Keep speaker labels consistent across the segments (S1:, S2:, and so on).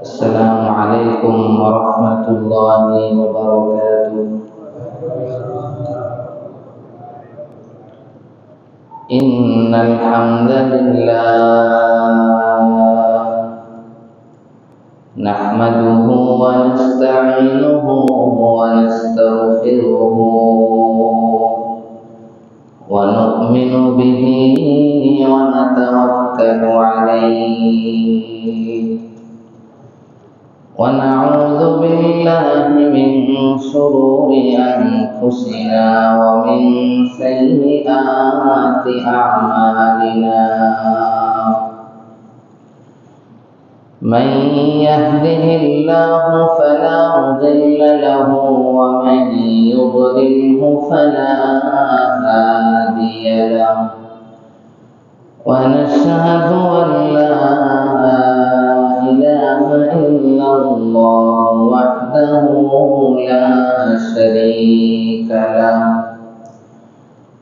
S1: السلام عليكم ورحمة الله وبركاته. إن الحمد لله نحمده ونستعينه ونستغفره ونؤمن به ونتوكل عليه ونعوذ بالله من شرور أنفسنا ومن سيئات أعمالنا. من يهده الله فلا مضل له ومن يضلله فلا هادي له. ونشهد أن لا إله إلا الله وحده لا شريك له.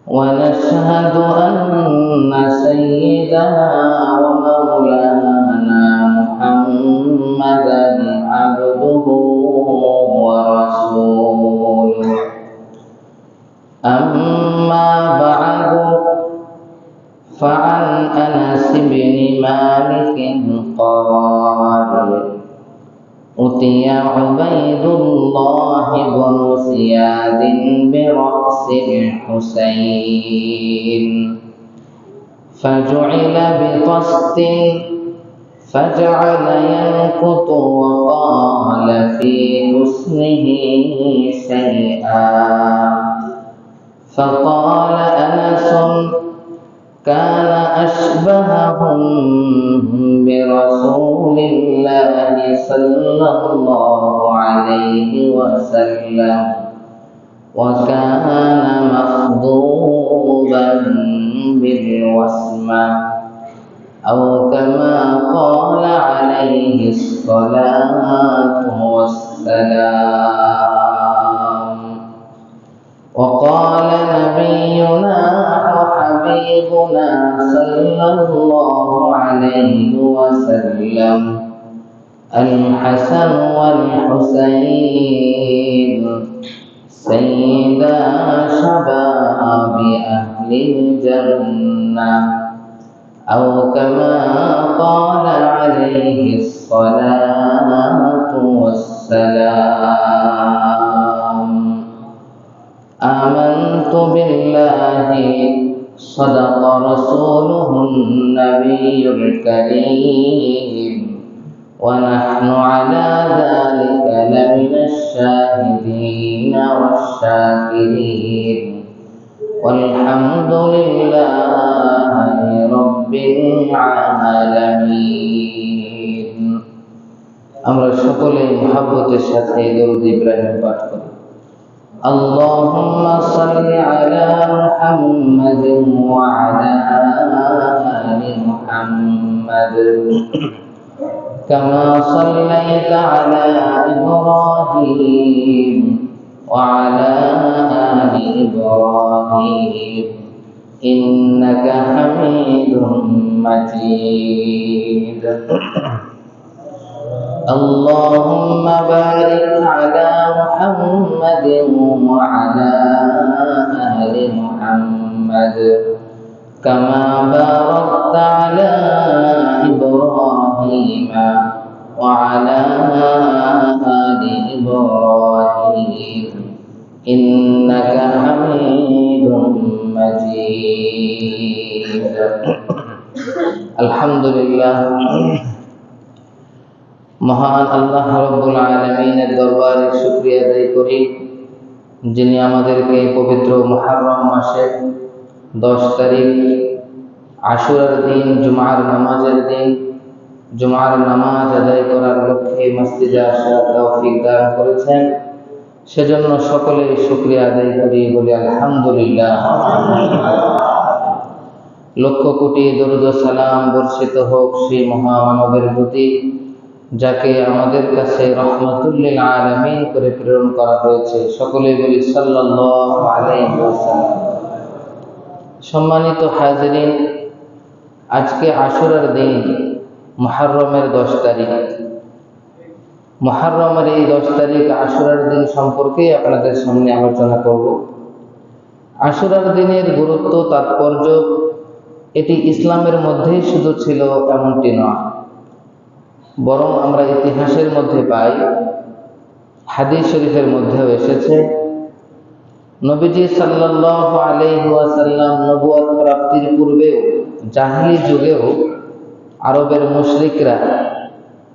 S1: ونشهد أن سيدنا ومولانا محمدا عبده ورسوله. أما بعد، فعن أنس بن مالك قال: أتي عبيد الله بن زياد برأس الحسين فجعل بطست فجعل ينكت وقال في حسنه شيئا. فقال أنس: كان أشبههم برسول الله صلى الله عليه وسلم وكان مخضوبا بالوسمة أو كما قال عليه الصلاة والسلام. وقال نبينا وحبيبنا صلى الله عليه وسلم: الحسن والحسين سيدا شباب أهل الجنة أو كما قال عليه الصلاة والسلام. آمنت بالله صدق رسوله النبي الكريم ونحن على ذلك لمن الشاهدين والشاكرين والحمد لله رب العالمين. আমরা সকলে মুহাব্বতের সাথে দরুদ ইব্রাহিম পাঠ করি। اللهم صل على محمد وعلى آل محمد كما صليت على إبراهيم وعلى آل إبراهيم إنك حميد مجيد. اللهم بارك على محمد وعلى آل محمد كما باركت على إبراهيم وعلى آل إبراهيم إنك حميد مجيد. الحمد لله। মহান আল্লাহ রব্বুল আলামিনের দরবারে শুকরিয়া আদায় করি, যিনি আমাদেরকে পবিত্র মুহররম মাসের 10 তারিখ আশুরার দিন, জুমার নামাজের দিন, জুমার নামাজ আদায় করার লক্ষ্যে মসজিদে আসার তৌফিক দান করেছেন। সেজন্য সকলে শুকরিয়া আদায় করি, বলি আলহামদুলিল্লাহ। লক্ষ কোটি দরুদ ও সালাম বর্ষিত হোক সেই মহামানবের প্রতি, যাকে আমাদের কাছে রহমাতুল লিল আলামিন করে প্রেরণ করা হয়েছে। সকলেই বলি সাল্লাল্লাহু আলাইহি ওয়াসাল্লাম। সম্মানিত হাজিরিন, আজকে আশুরার দিন, মুহররমের 10 তারিখ। মুহররমের এই 10 তারিখ আশুরার দিন সম্পর্কে আপনাদের সামনে আলোচনা করব। আশুরার দিনের গুরুত্ব, তাৎপর্য এটি ইসলামের মধ্যেই শুধু ছিল এমনটি নয়, বরং আমরা ইতিহাসের মধ্যে পাই, হাদিস শরীফের মধ্যেও এসেছে, নবীজি সাল্লাল্লাহু আলাইহি ওয়াসাল্লাম নবুয়ত প্রাপ্তির পূর্বেও জাহিলি যুগেও আরবের মুশরিকরা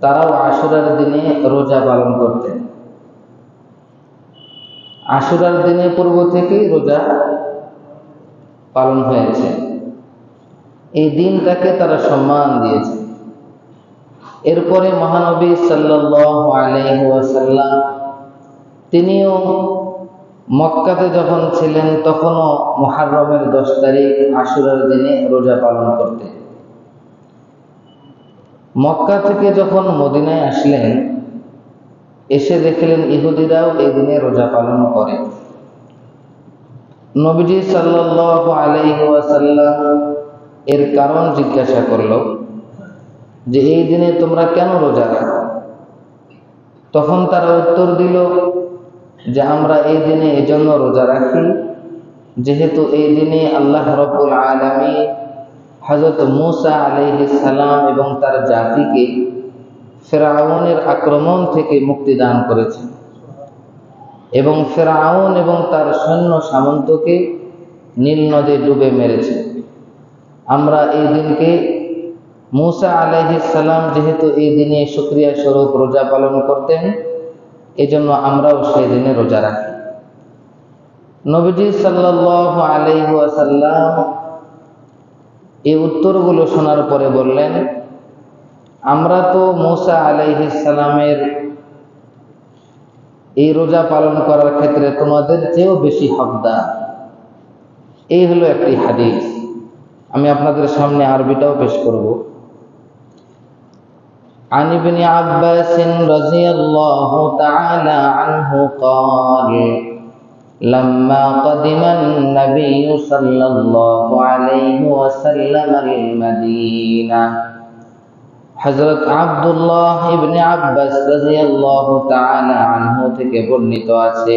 S1: তারাও আশুরার দিনে রোজা পালন করতেন। আশুরার দিনে পূর্ব থেকেই রোজা পালন হয়েছে। এই দিনটাকে তারা সম্মান দিয়েছে। এরপরে মহানবী সাল্লাল্লাহু আলাইহি ওয়াসাল্লাম তিনিও মক্কাতে যখন ছিলেন তখনও মুহররমের 10 তারিখ আশুরার দিনে রোজা পালন করতেন। মক্কা থেকে যখন মদিনায় আসলেন, এসে দেখলেন ইহুদিরাও এই দিনে রোজা পালন করে। নবীজি সাল্লাল্লাহু আলাইহি ওয়াসাল্লাম এর কারণ জিজ্ঞাসা করলো যে এই দিনে তোমরা কেন রোজা রাখো? তখন তারা উত্তর দিল যে আমরা এই দিনে এজন্য রোজা রাখি যেহেতু এই দিনে আল্লাহ রাব্বুল আলামিন হযরত মূসা আলাইহিস সালাম এবং তার জাতিকে ফিরআউনের আক্রমণ থেকে মুক্তি দান করেছেন এবং ফিরআউন এবং তার সৈন্য সামন্তকে নীল নদে ডুবে মেরেছে। আমরা এই দিনকে মূসা আলাইহিস সালাম যেহেতু এই দিনে শুকরিয়া স্বরূপ রোজা পালন করতেন, এজন্য আমরাও সেই দিনে রোজা রাখি। নবীজি সাল্লাল্লাহু আলাইহি ওয়াসাল্লাম এই উত্তরগুলো শোনার পরে বললেন, আমরা তো মূসা আলাইহিস সালামের এই রোজা পালন করার ক্ষেত্রে তোমাদের চেয়েও বেশি হকদার। এই হলো একটি হাদিস। আমি আপনাদের সামনে আরবিটাও পেশ করব। عن ابن عباس رضي الله تعالى عنه قال لما قدم النبي صلى الله عليه وسلم المدينة হযরত আব্দুল্লাহ ইবনে আব্বাস রাদিয়াল্লাহু তাআলা আনহু থেকে বর্ণিত আছে,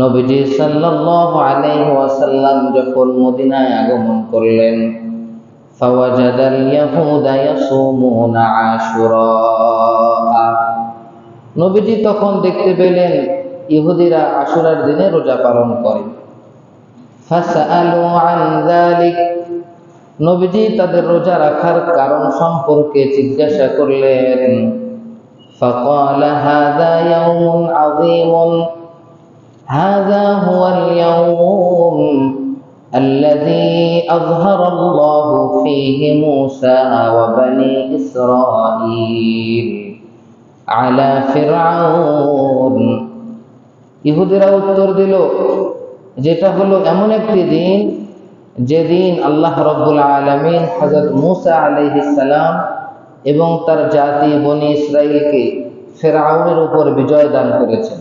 S1: নবীজি সাল্লাল্লাহু আলাইহি ওয়াসাল্লাম যখন মদিনায় আগমন করলেন, ফাওয়াজাদাল ইয়াহুদা ইয়াসুমুনা আশুরা, নবীজি তখন দেখতে পেলেন ইহুদিরা আশুরার দিনে রোজা পালন করে। ফাসআলু আন যালিক, নবীজি তাদের রোজা রাখার কারণ সম্পর্কে জিজ্ঞাসা করলেন। ফাকালা হাযা ইয়াউমুন আযীমুন, হাযা হুয়াল ইয়াউম আল্লাযী আযহারাল্লাহু ফীহি মূসা ওয়া বনী ইসরাঈল আলা ফিরআউন। ইহুদিরা উত্তর দিল, যেটা হলো এমন একটি দিন যেদিন আল্লাহ রাব্বুল আলামিন হযরত মূসা আলাইহিস সালাম এবং তার জাতি বনী ইসরাঈলকে ফিরআউনের উপর বিজয় দান করেছেন।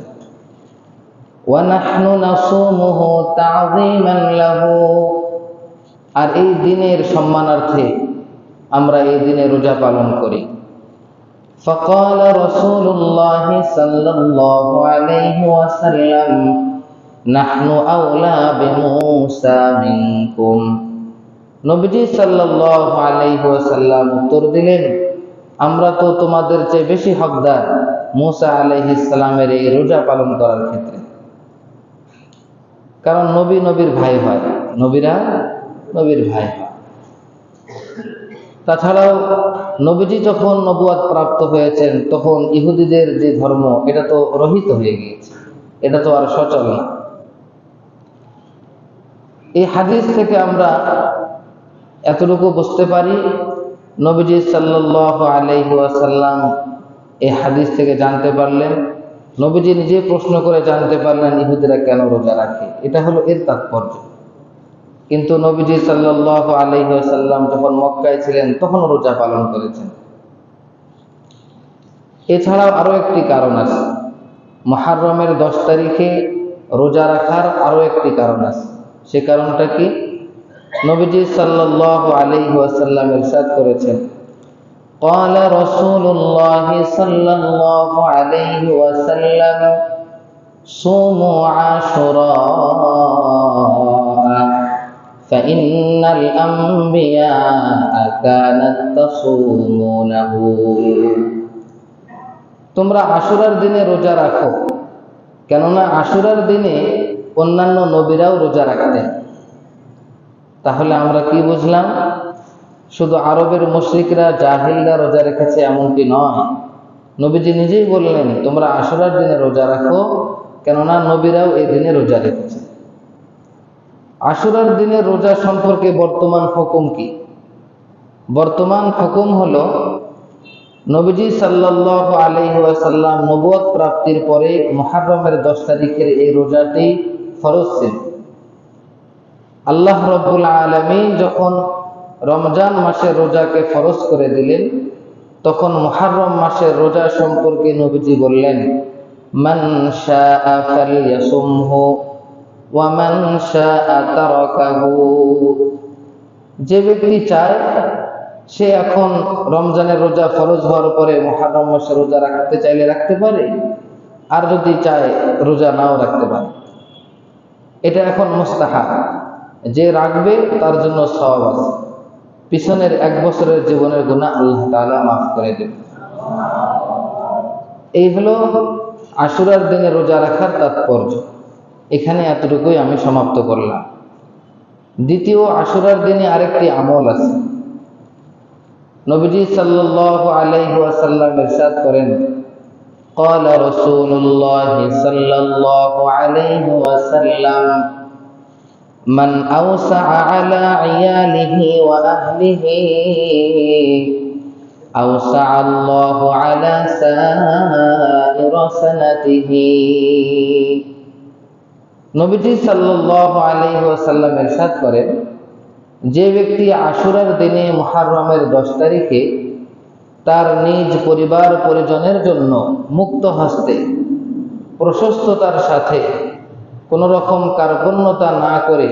S1: ওয়া নাহনু নাসুমুহু তা'যীমান লাহু, আর এই দিনের সম্মানার্থে আমরা এই দিনে রোজা পালন করি। فقال رسول الله صلى الله عليه وسلم নাহনু আওলা বিমূসা মিনকুম, নবীজি সাল্লাল্লাহু আলাইহি ওয়াসাল্লাম উত্তর দিলেন, আমরা তো তোমাদের চেয়ে বেশি হকদার মূসা আলাইহিস সালামের এই রোজা পালন করার ক্ষেত্রে। কারণ নবী নবীর ভাই হয়, নবীরা নবীর ভাই হয়। তাছাড়াও নবীজি যখন নবুয়ত প্রাপ্ত হয়েছেন তখন ইহুদিদের যে ধর্ম এটা তো রহিত হয়ে গিয়েছে, এটা তো আর সচল না। এই হাদিস থেকে আমরা এতটুকু বুঝতে পারি, নবীজি সাল্লাল্লাহু আলাইহি ওয়াসাল্লাম এই হাদিস থেকে জানতে পারলেন, নবীজি নিজে প্রশ্ন করে জানতে পারলেন ইহুদিরা কেন রোজা রাখে, এটা হলো এর তাৎপর্য। কিন্তু নবীজি সাল্লাল্লাহু আলাইহি ওয়াসাল্লাম যখন মক্কায় ছিলেন তখন রোজা পালন করেছেন। এছাড়াও আরো একটি কারণ আছে, মুহররমের 10 তারিখে রোজা রাখার আরো একটি কারণ আছে। সে কারণটা কি? নবীজি সাল্লাল্লাহু আলাইহি ওয়াসাল্লাম ইরশাদ করেছেন, قال رسول الله صلى الله عليه وسلم صوموا عاشوراء فإن الأنبياء كانت تصومونه। তোমরা আশুরার দিনে রোজা রাখো, কেননা আশুরার দিনে অন্যান্য নবীরাও রোজা রাখতেন। তাহলে আমরা কি বুঝলাম? শুধু আরবের মুশরিকরা জাহিলরা রোজা রেখেছে এমনটি নয়। নবীজি নিজেই বললেন তোমরা আশুরার দিনে রোজা রাখো, কেননা নবীরাও এই দিনে রোজা রেখেছে। আশুরার দিনে রোজা সম্পর্কে বর্তমান হুকুম কি? বর্তমান হুকুম হলো, নবীজি সাল্লাল্লাহু আলাইহি ওয়াসাল্লাম নবুয়ত প্রাপ্তির পরে মুহররমের 10 তারিখের এই রোজাটি ফরজ ছিল। আল্লাহ রাব্বুল আলামিন যখন রমজান মাসের রোজাকে ফরজ করে দিলেন, তখন মুহররম মাসের রোজা সম্পর্কে নবীজি বললেন, মান শাআ ফালইয়াসুমহু ওয়া মান শাআ তারাকাহু। যে ব্যক্তি চায় সে এখন রমজানের রোজা ফরজ হওয়ার পরে মুহররম মাসের রোজা রাখতে চাইলে রাখতে পারে, আর যদি চায় রোজা নাও রাখতে পারে। এটা এখন মুস্তাহাব, যে রাখবে তার জন্য সওয়াব আছে, পিছনের 1 বছরের জীবনের গুনাহ আল্লাহ তাআলা মাফ করে দেবে। এই হলো আশুরার দিনে রোজা রাখার তাৎপর্য। এখানে এতটুকুই আমি সমাপ্ত করলাম। দ্বিতীয়, আশুরার দিনে আরেকটি আমল আছে। নবীজি সাল্লাল্লাহু আলাইহি ওয়াসাল্লাম ইরশাদ করেন, قال رسول الله صلى الله عليه وسلم من أوسع على عياله وأهله أوسع الله على سائر سنته। নবীজি সাল্লাল্লাহু আলাইহি ওয়াসাল্লাম ইরশাদ করেন, যে ব্যক্তি আশুরার দিনে মুহররমের 10 তারিখে তার নিজ পরিবার পরিজনের জন্য মুক্ত হস্তে প্রশস্ততার সাথে কোন রকম কার্পণ্যতা না করে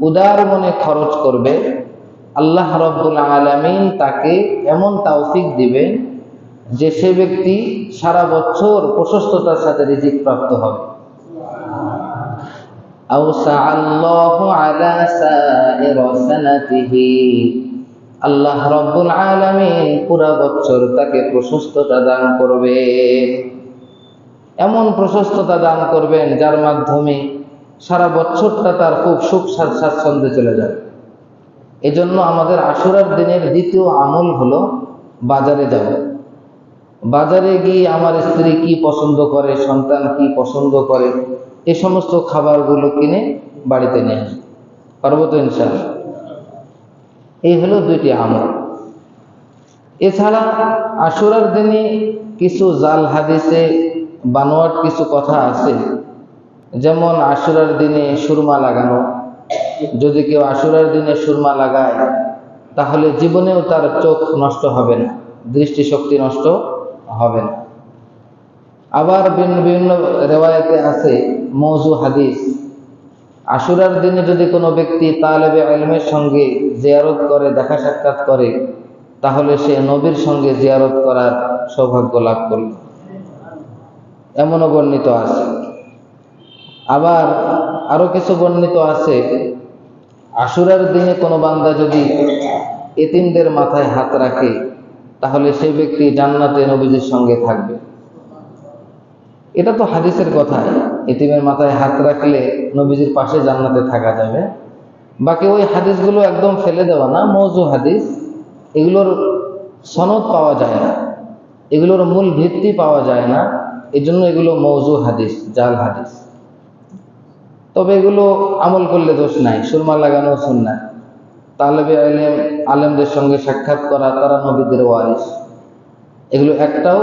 S1: উদার মনে খরচ করবে, আল্লাহ রাব্বুল আলামিন তাকে এমন তৌফিক দিবে যে সে ব্যক্তি সারা বছর প্রশস্ততার সাথে রিজিক প্রাপ্ত হবে। আউসাআল্লাহু আলা সাইর সানাতিহি, আল্লাহ রাব্বুল আলামিন পুরা বছর তাকে প্রশস্ততা দান করবে। এমন প্রশস্ততা দান করবেন যার মাধ্যমে সারা বছরটা তার খুব সুখ স্বাচ্ছন্দ্যে চলে যাবে। এজন্য আমাদের আশুরার দিনের দ্বিতীয় আমল হলো বাজারে যাব। বাজারে গিয়ে আমার স্ত্রী কি পছন্দ করে, সন্তান কি পছন্দ করে, এই সমস্ত খাবারগুলো কিনে বাড়িতে নিয়ে আসি। পারবো তো ইনশাআল্লাহ? এই হলো 2টি আমল। এছাড়া আশুরার দিনে কিছু জাল হাদিসে বানোয়াট কিছু কথা আছে, যেমন আশুরার দিনে সুরমা লাগানো। যদি কেউ আশুরার দিনে সুরমা লাগায় তাহলে জীবনেও তার চোখ নষ্ট হবে না, দৃষ্টিশক্তি নষ্ট হবে না। আবার বিভিন্ন রিওয়ায়াতে আছে মওযু হাদিস, আশুরার দিনে যদি কোনো ব্যক্তি তালেবে ইলমের সঙ্গে জিয়ারত করে, দেখা সাক্ষাৎ করে, তাহলে সে নবীর সঙ্গে জিয়ারত করার সৌভাগ্য লাভ করল, এমনও বর্ণিত আছে। আবার আরো কিছু বর্ণিত আছে, আশুরার দিনে কোনো বান্দা যদি এতিমদের মাথায় হাত রাখে তাহলে সেই ব্যক্তি জান্নাতে নবীজির সঙ্গে থাকবে। এটা তো হাদিসের কথা, এতিমের মাথায় হাত রাখলে নবীজির পাশে জান্নাতে থাকা যাবে। বাকি ওই হাদিসগুলো একদম ফেলে দেওয়া না, মওযু হাদিস, এগুলোর সনদ পাওয়া যায় না, এগুলোর মূল ভিত্তি পাওয়া যায় না, এজন্য এগুলো মওযু হাদিস, জাল হাদিস। তবে এগুলো আমল করলে দোষ নাই। সুরমা লাগানো সুন্নাহ, তালেবে ইলম আলেমদের সঙ্গে সাক্ষাৎ করা, তারা নবীদের ওয়ারিস, এগুলো একটাও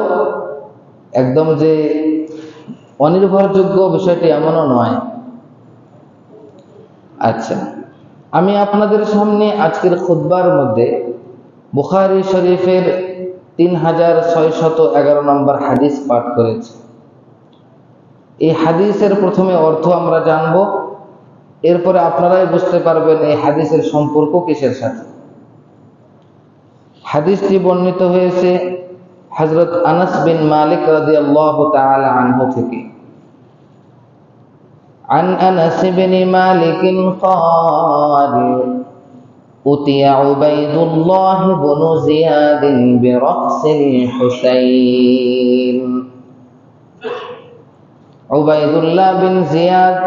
S1: একদম যে অনির্ভরযোগ্য বিষয়টি এমনও নয়। আচ্ছা, আমি আপনাদের সামনে আজকের খুতবার মধ্যে বুখারী শরীফের 3611 নম্বর হাদিস পাঠ করেছি। এই হাদিসের প্রথমে অর্থ আমরা জানব, এরপরে আপনারাই বুঝতে পারবেন এই হাদিসের সম্পর্ক কিসের সাথে। হাদিসটি বর্ণিত হয়েছে হযরত আনাস বিন মালিক রাদিয়াল্লাহু তাআলা আনহু থেকে। عن أنس بن مالك قال أتي عبيد الله بن زياد برأس الحسين। উবাইদুল্লাহ বিন জিয়াদ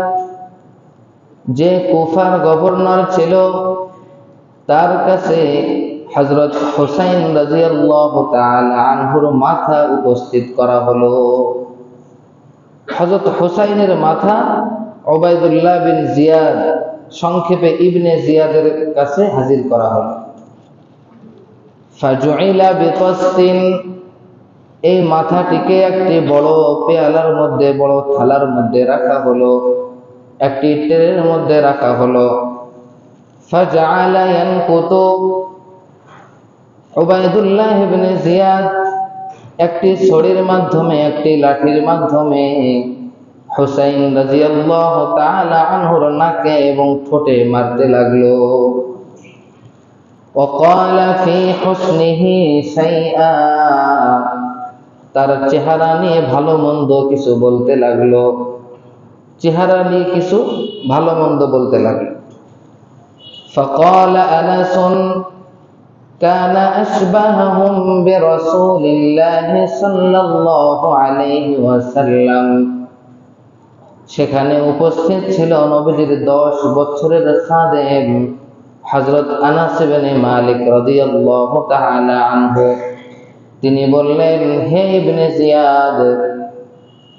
S1: যে কুফার গভর্নর ছিল, তার কাছে হযরত হুসাইন রাদিয়াল্লাহু তাআলা আনহুর মাথা উপস্থিত করা হলো। হযরত হুসাইনের মাথা উবাইদুল্লাহ বিন জিয়াদ, সংক্ষেপে ইবনে জিয়াদের কাছে হাজির করা হলো। ফাজুইলা বিতাসতিন, এই মাথাটিকে একটি বড় পেয়ালার মধ্যে, বড় থালার মধ্যে রাখা হলো, একটি ট্রের মধ্যে রাখা হলো। ফাজআলা ইয়ানকুতু, উবাইদুল্লাহ ইবনে জিয়াদ একটি ছড়ির মাধ্যমে, একটি লাঠির মাধ্যমে হুসাইন রাদিয়াল্লাহু তাআলা আনহুর নাকে এবং ঠোঁটে মারতে লাগলো। ওয়াকালা ফি হুসনিহি শাইআ, তার চেহারা নিয়ে ভালো মন্দ কিছু বলতে লাগলো, চেহারা নিয়ে কিছু ভালো মন্দ বলতে লাগলো। ফাকালা আনাসুন কানা আশবাহুম বিরাসূলিল্লাহি সাল্লাল্লাহু আলাইহি ওয়াসাল্লাম, সেখানে উপস্থিত ছিল নবীজির 10 বছরের খাদেম হযরত আনাস ইবনে মালিক রাদিয়াল্লাহু তাআলা আনহু। তিনি বললেন, হে ইবনে জিয়াদ,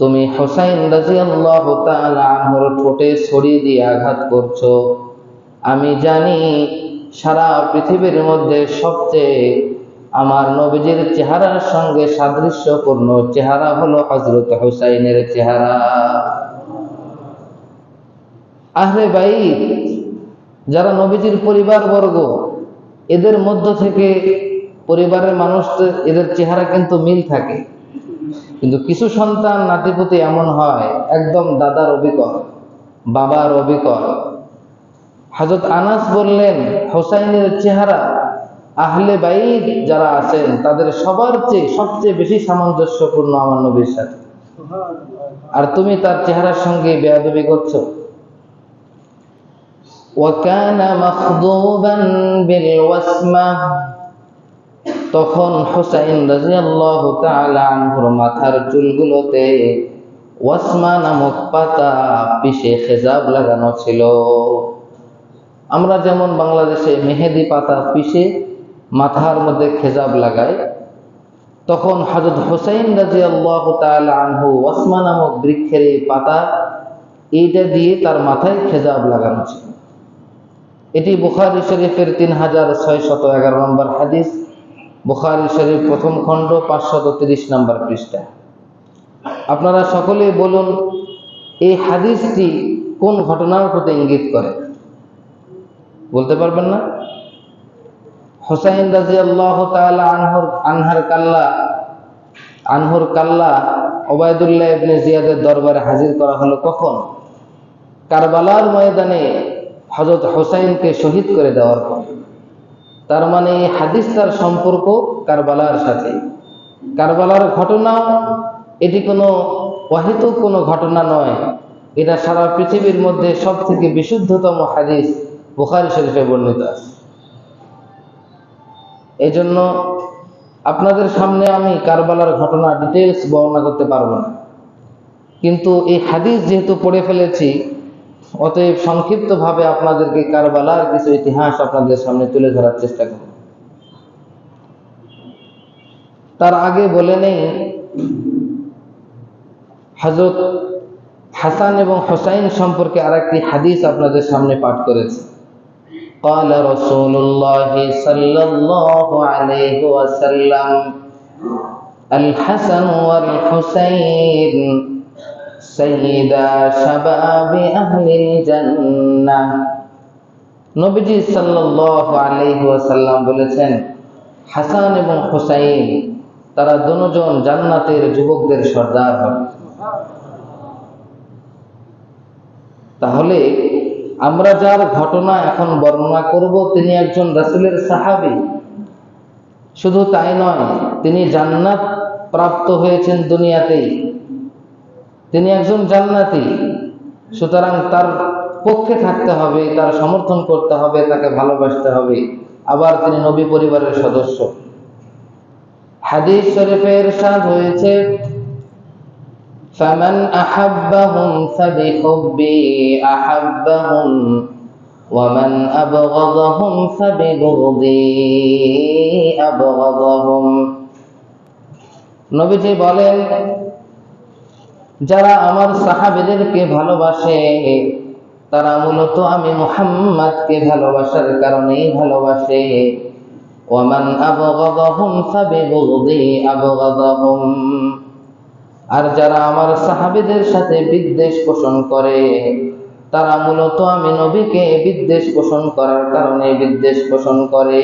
S1: তুমি হুসাইন রাদিয়াল্লাহু তাআলা আনহুর ঠোঁটে ছড়ি দিয়ে আঘাত করছো। আমি জানি সারা পৃথিবীর মধ্যে সবচেয়ে আমার নবীজির চেহারার সঙ্গে সাদৃশ্যপূর্ণ চেহারা হলো হযরত হুসাইনের চেহারা। আহলে বাইত যারা নবীজির পরিবারবর্গ, এদের মধ্য থেকে পরিবারের মানুষ, এদের চেহারা কিন্তু মিল থাকে, কিন্তু কিছু সন্তান নাতিপুতি এমন হয় একদম দাদার অবিকল, বাবার অবিকল। হযরত আনাস বললেন, হুসাইনের চেহারা আহলে বাইত যারা আছেন তাদের সবার চেয়ে সবচেয়ে বেশি সামঞ্জস্যপূর্ণ আমার নবীর সাথে, আর তুমি তার চেহারার সঙ্গে বেয়াদবি করছো। ওয়াকানা মাখদুবান বিল ওয়াসমা, তখন হুসাইন রাদিয়াল্লাহু তাআলা আনহুর মাথার চুলগুলোতে ওয়াসমা নামক পাতা পিষে খেজাব লাগানো ছিল। আমরা যেমন বাংলাদেশে মেহেদি পাতা পিষে মাথার মধ্যে খেজাব লাগাই, তখন হযরত হুসাইন রাদিয়াল্লাহু তাআলা আনহু ওয়াসমা নামক বৃক্ষের এই পাতা, এইটা দিয়ে তার মাথায় খেজাব লাগানো ছিল। এটি বুখারী শরীফের 3611 নম্বর হাদিস, বুখারী শরীফ প্রথম খণ্ড 530 নম্বর পৃষ্ঠা। আপনারা সকলেই বলুন, এই হাদিসটি কোন ঘটনার প্রতি ইঙ্গিত করে? বলতে পারবেন না? হুসাইন রাদিয়াল্লাহু তাআলা আনহুর কাল্লা উবাইদুল্লাহ ইবনে জিয়াদের দরবারে হাজির করা হলো কখন? কারবালার ময়দানে হযরত হুসাইনকে শহীদ করে দেওয়ার পর। তার মানে এই হাদিসটার সম্পর্ক কারবালার সাথে। কারবালার ঘটনা এটি কোনো অহেতুক কোনো ঘটনা নয়, এটা সারা পৃথিবীর মধ্যে সবথেকে বিশুদ্ধতম হাদিস বুখারী শরীফে বর্ণিত আছে। এই জন্য আপনাদের সামনে আমি কারবালার ঘটনা ডিটেইলস বর্ণনা করতে পারবো না, কিন্তু এই হাদিস যেহেতু পড়ে ফেলেছি, অতএব সংক্ষিপ্তভাবে আপনাদেরকে কারবালার কিছু ইতিহাস আপনাদের সামনে তুলে ধরার চেষ্টা করব। তার আগে বলে নেই, হযরত হাসান এবং হুসাইন সম্পর্কে আরেকটি হাদিস আপনাদের সামনে পাঠ করেছি। قال رسول الله صلى الله عليه وسلم الحسن والحسين سيدا شباب أهل الجنة। নবীজি সাল্লাল্লাহু আলাইহি ওয়াসাল্লাম বলেছেন, হাসান এবং হুসাইন তারা দুজন জান্নাতের যুবকদের সর্দার হবে। তাহলে আমরা যার ঘটনা এখন বর্ণনা করব, তিনি একজন রাসূলের সাহাবী, শুধু তাই নয়, তিনি জান্নাত প্রাপ্ত হয়েছেন দুনিয়াতেই, তিনি একজন জান্নাতি। সুতরাং তার পক্ষে থাকতে হবে, তার সমর্থন করতে হবে, তাকে ভালোবাসতে হবে। আবার তিনি নবী পরিবারের সদস্য। হাদিস শরীফে ইরশাদ হয়েছে, ফামান আহাব্বাহুম ফাবিহুব্বি আহাব্বাহুম ওয়া মান আবগাদাহুম ফাবিবুগদি আবগাদাহুম। নবীজি বলেন, যারা আমার সাহাবীদেরকে ভালোবাসে তারা মূলত আমি মুহাম্মদকে ভালোবাসার কারণেই ভালোবাসে। ওয়ামান আবগাদাহুম ফাবিবুগদি আবগাদাহুম। আর যারা আমার সাহাবীদের সাথে বিদ্বেষ পোষণ করে তারা মূলত আমি নবীকে বিদ্বেষ পোষণ করার কারণে বিদ্বেষ পোষণ করে।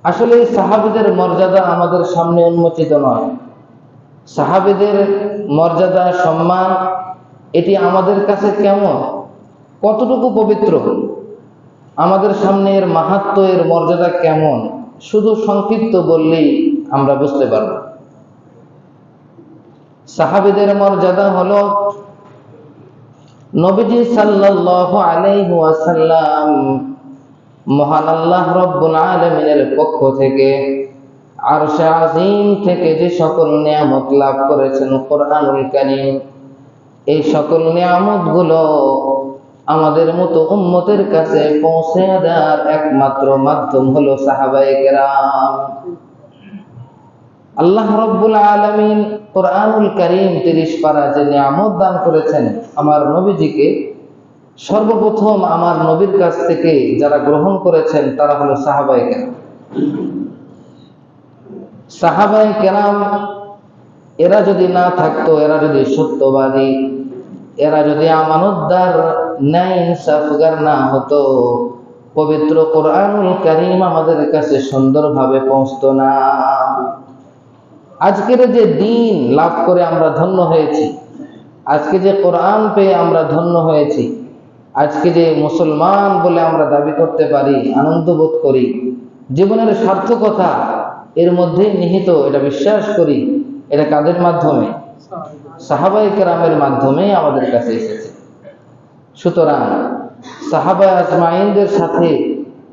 S1: আসলে সাহাবীদের মর্যাদা আমাদের সামনে উন্মোচিত নয়। সাহাবীদের মর্যাদা, সম্মান এটি আমাদের কাছে কেমন, কতটুকু পবিত্র, আমাদের সামনে এর মাহাত্ম্য, এর মর্যাদা কেমন, শুধু সংক্ষিপ্ত বললেই আমরা বুঝতে পারব। সাহাবীদের মর্যাদা হলো, নবীজি সাল্লাল্লাহু আলাইহি ওয়াসাল্লাম মহান আল্লাহ রব্বুল আলামিনের পক্ষ থেকে আরশে আজিম থেকে যে সকল নিয়ামত লাভ করেছেন কোরআনুল কারীম, এই সকল নিয়ামতগুলো আমাদের মতো উম্মতের কাছে পৌঁছে দেওয়ার একমাত্র মাধ্যম হলো সাহাবায়ে কেরাম। আল্লাহ রব্বুল আলামিন কোরআনুল কারীম 30 পারা যে নিয়ামত দান করেছেন আমার নবীজিকে, সর্বপ্রথম আমার নবীর কাছ থেকে যারা গ্রহণ করেছেন তারা হলো সাহাবায়ে কেরাম। সাহাবায়ে কেরাম এরা যদি না থাকতো, এরা যদি সত্যবাদী, এরা যদি আমানতদার, ন্যায় ইনসাফগার না হতো, পবিত্র কোরআনুল কারীম আমাদের কাছে সুন্দরভাবে পৌঁছতো না। আজকের যে দিন লাভ করে আমরা ধন্য হয়েছি, আজকে যে কোরআন পেয়ে আমরা ধন্য হয়েছি, আজকে যে মুসলমান বলে আমরা দাবি করতে পারি, আনন্দ বোধ করি, জীবনের সার্থকতা এর মধ্যে নিহিত, এটা বিশ্বাস করি, এটা কাদের মাধ্যমে? সাহাবায়ে কেরামের মাধ্যমে আমাদের কাছে এসেছে। সুতরাং সাহাবা আজমাইনদের সাথে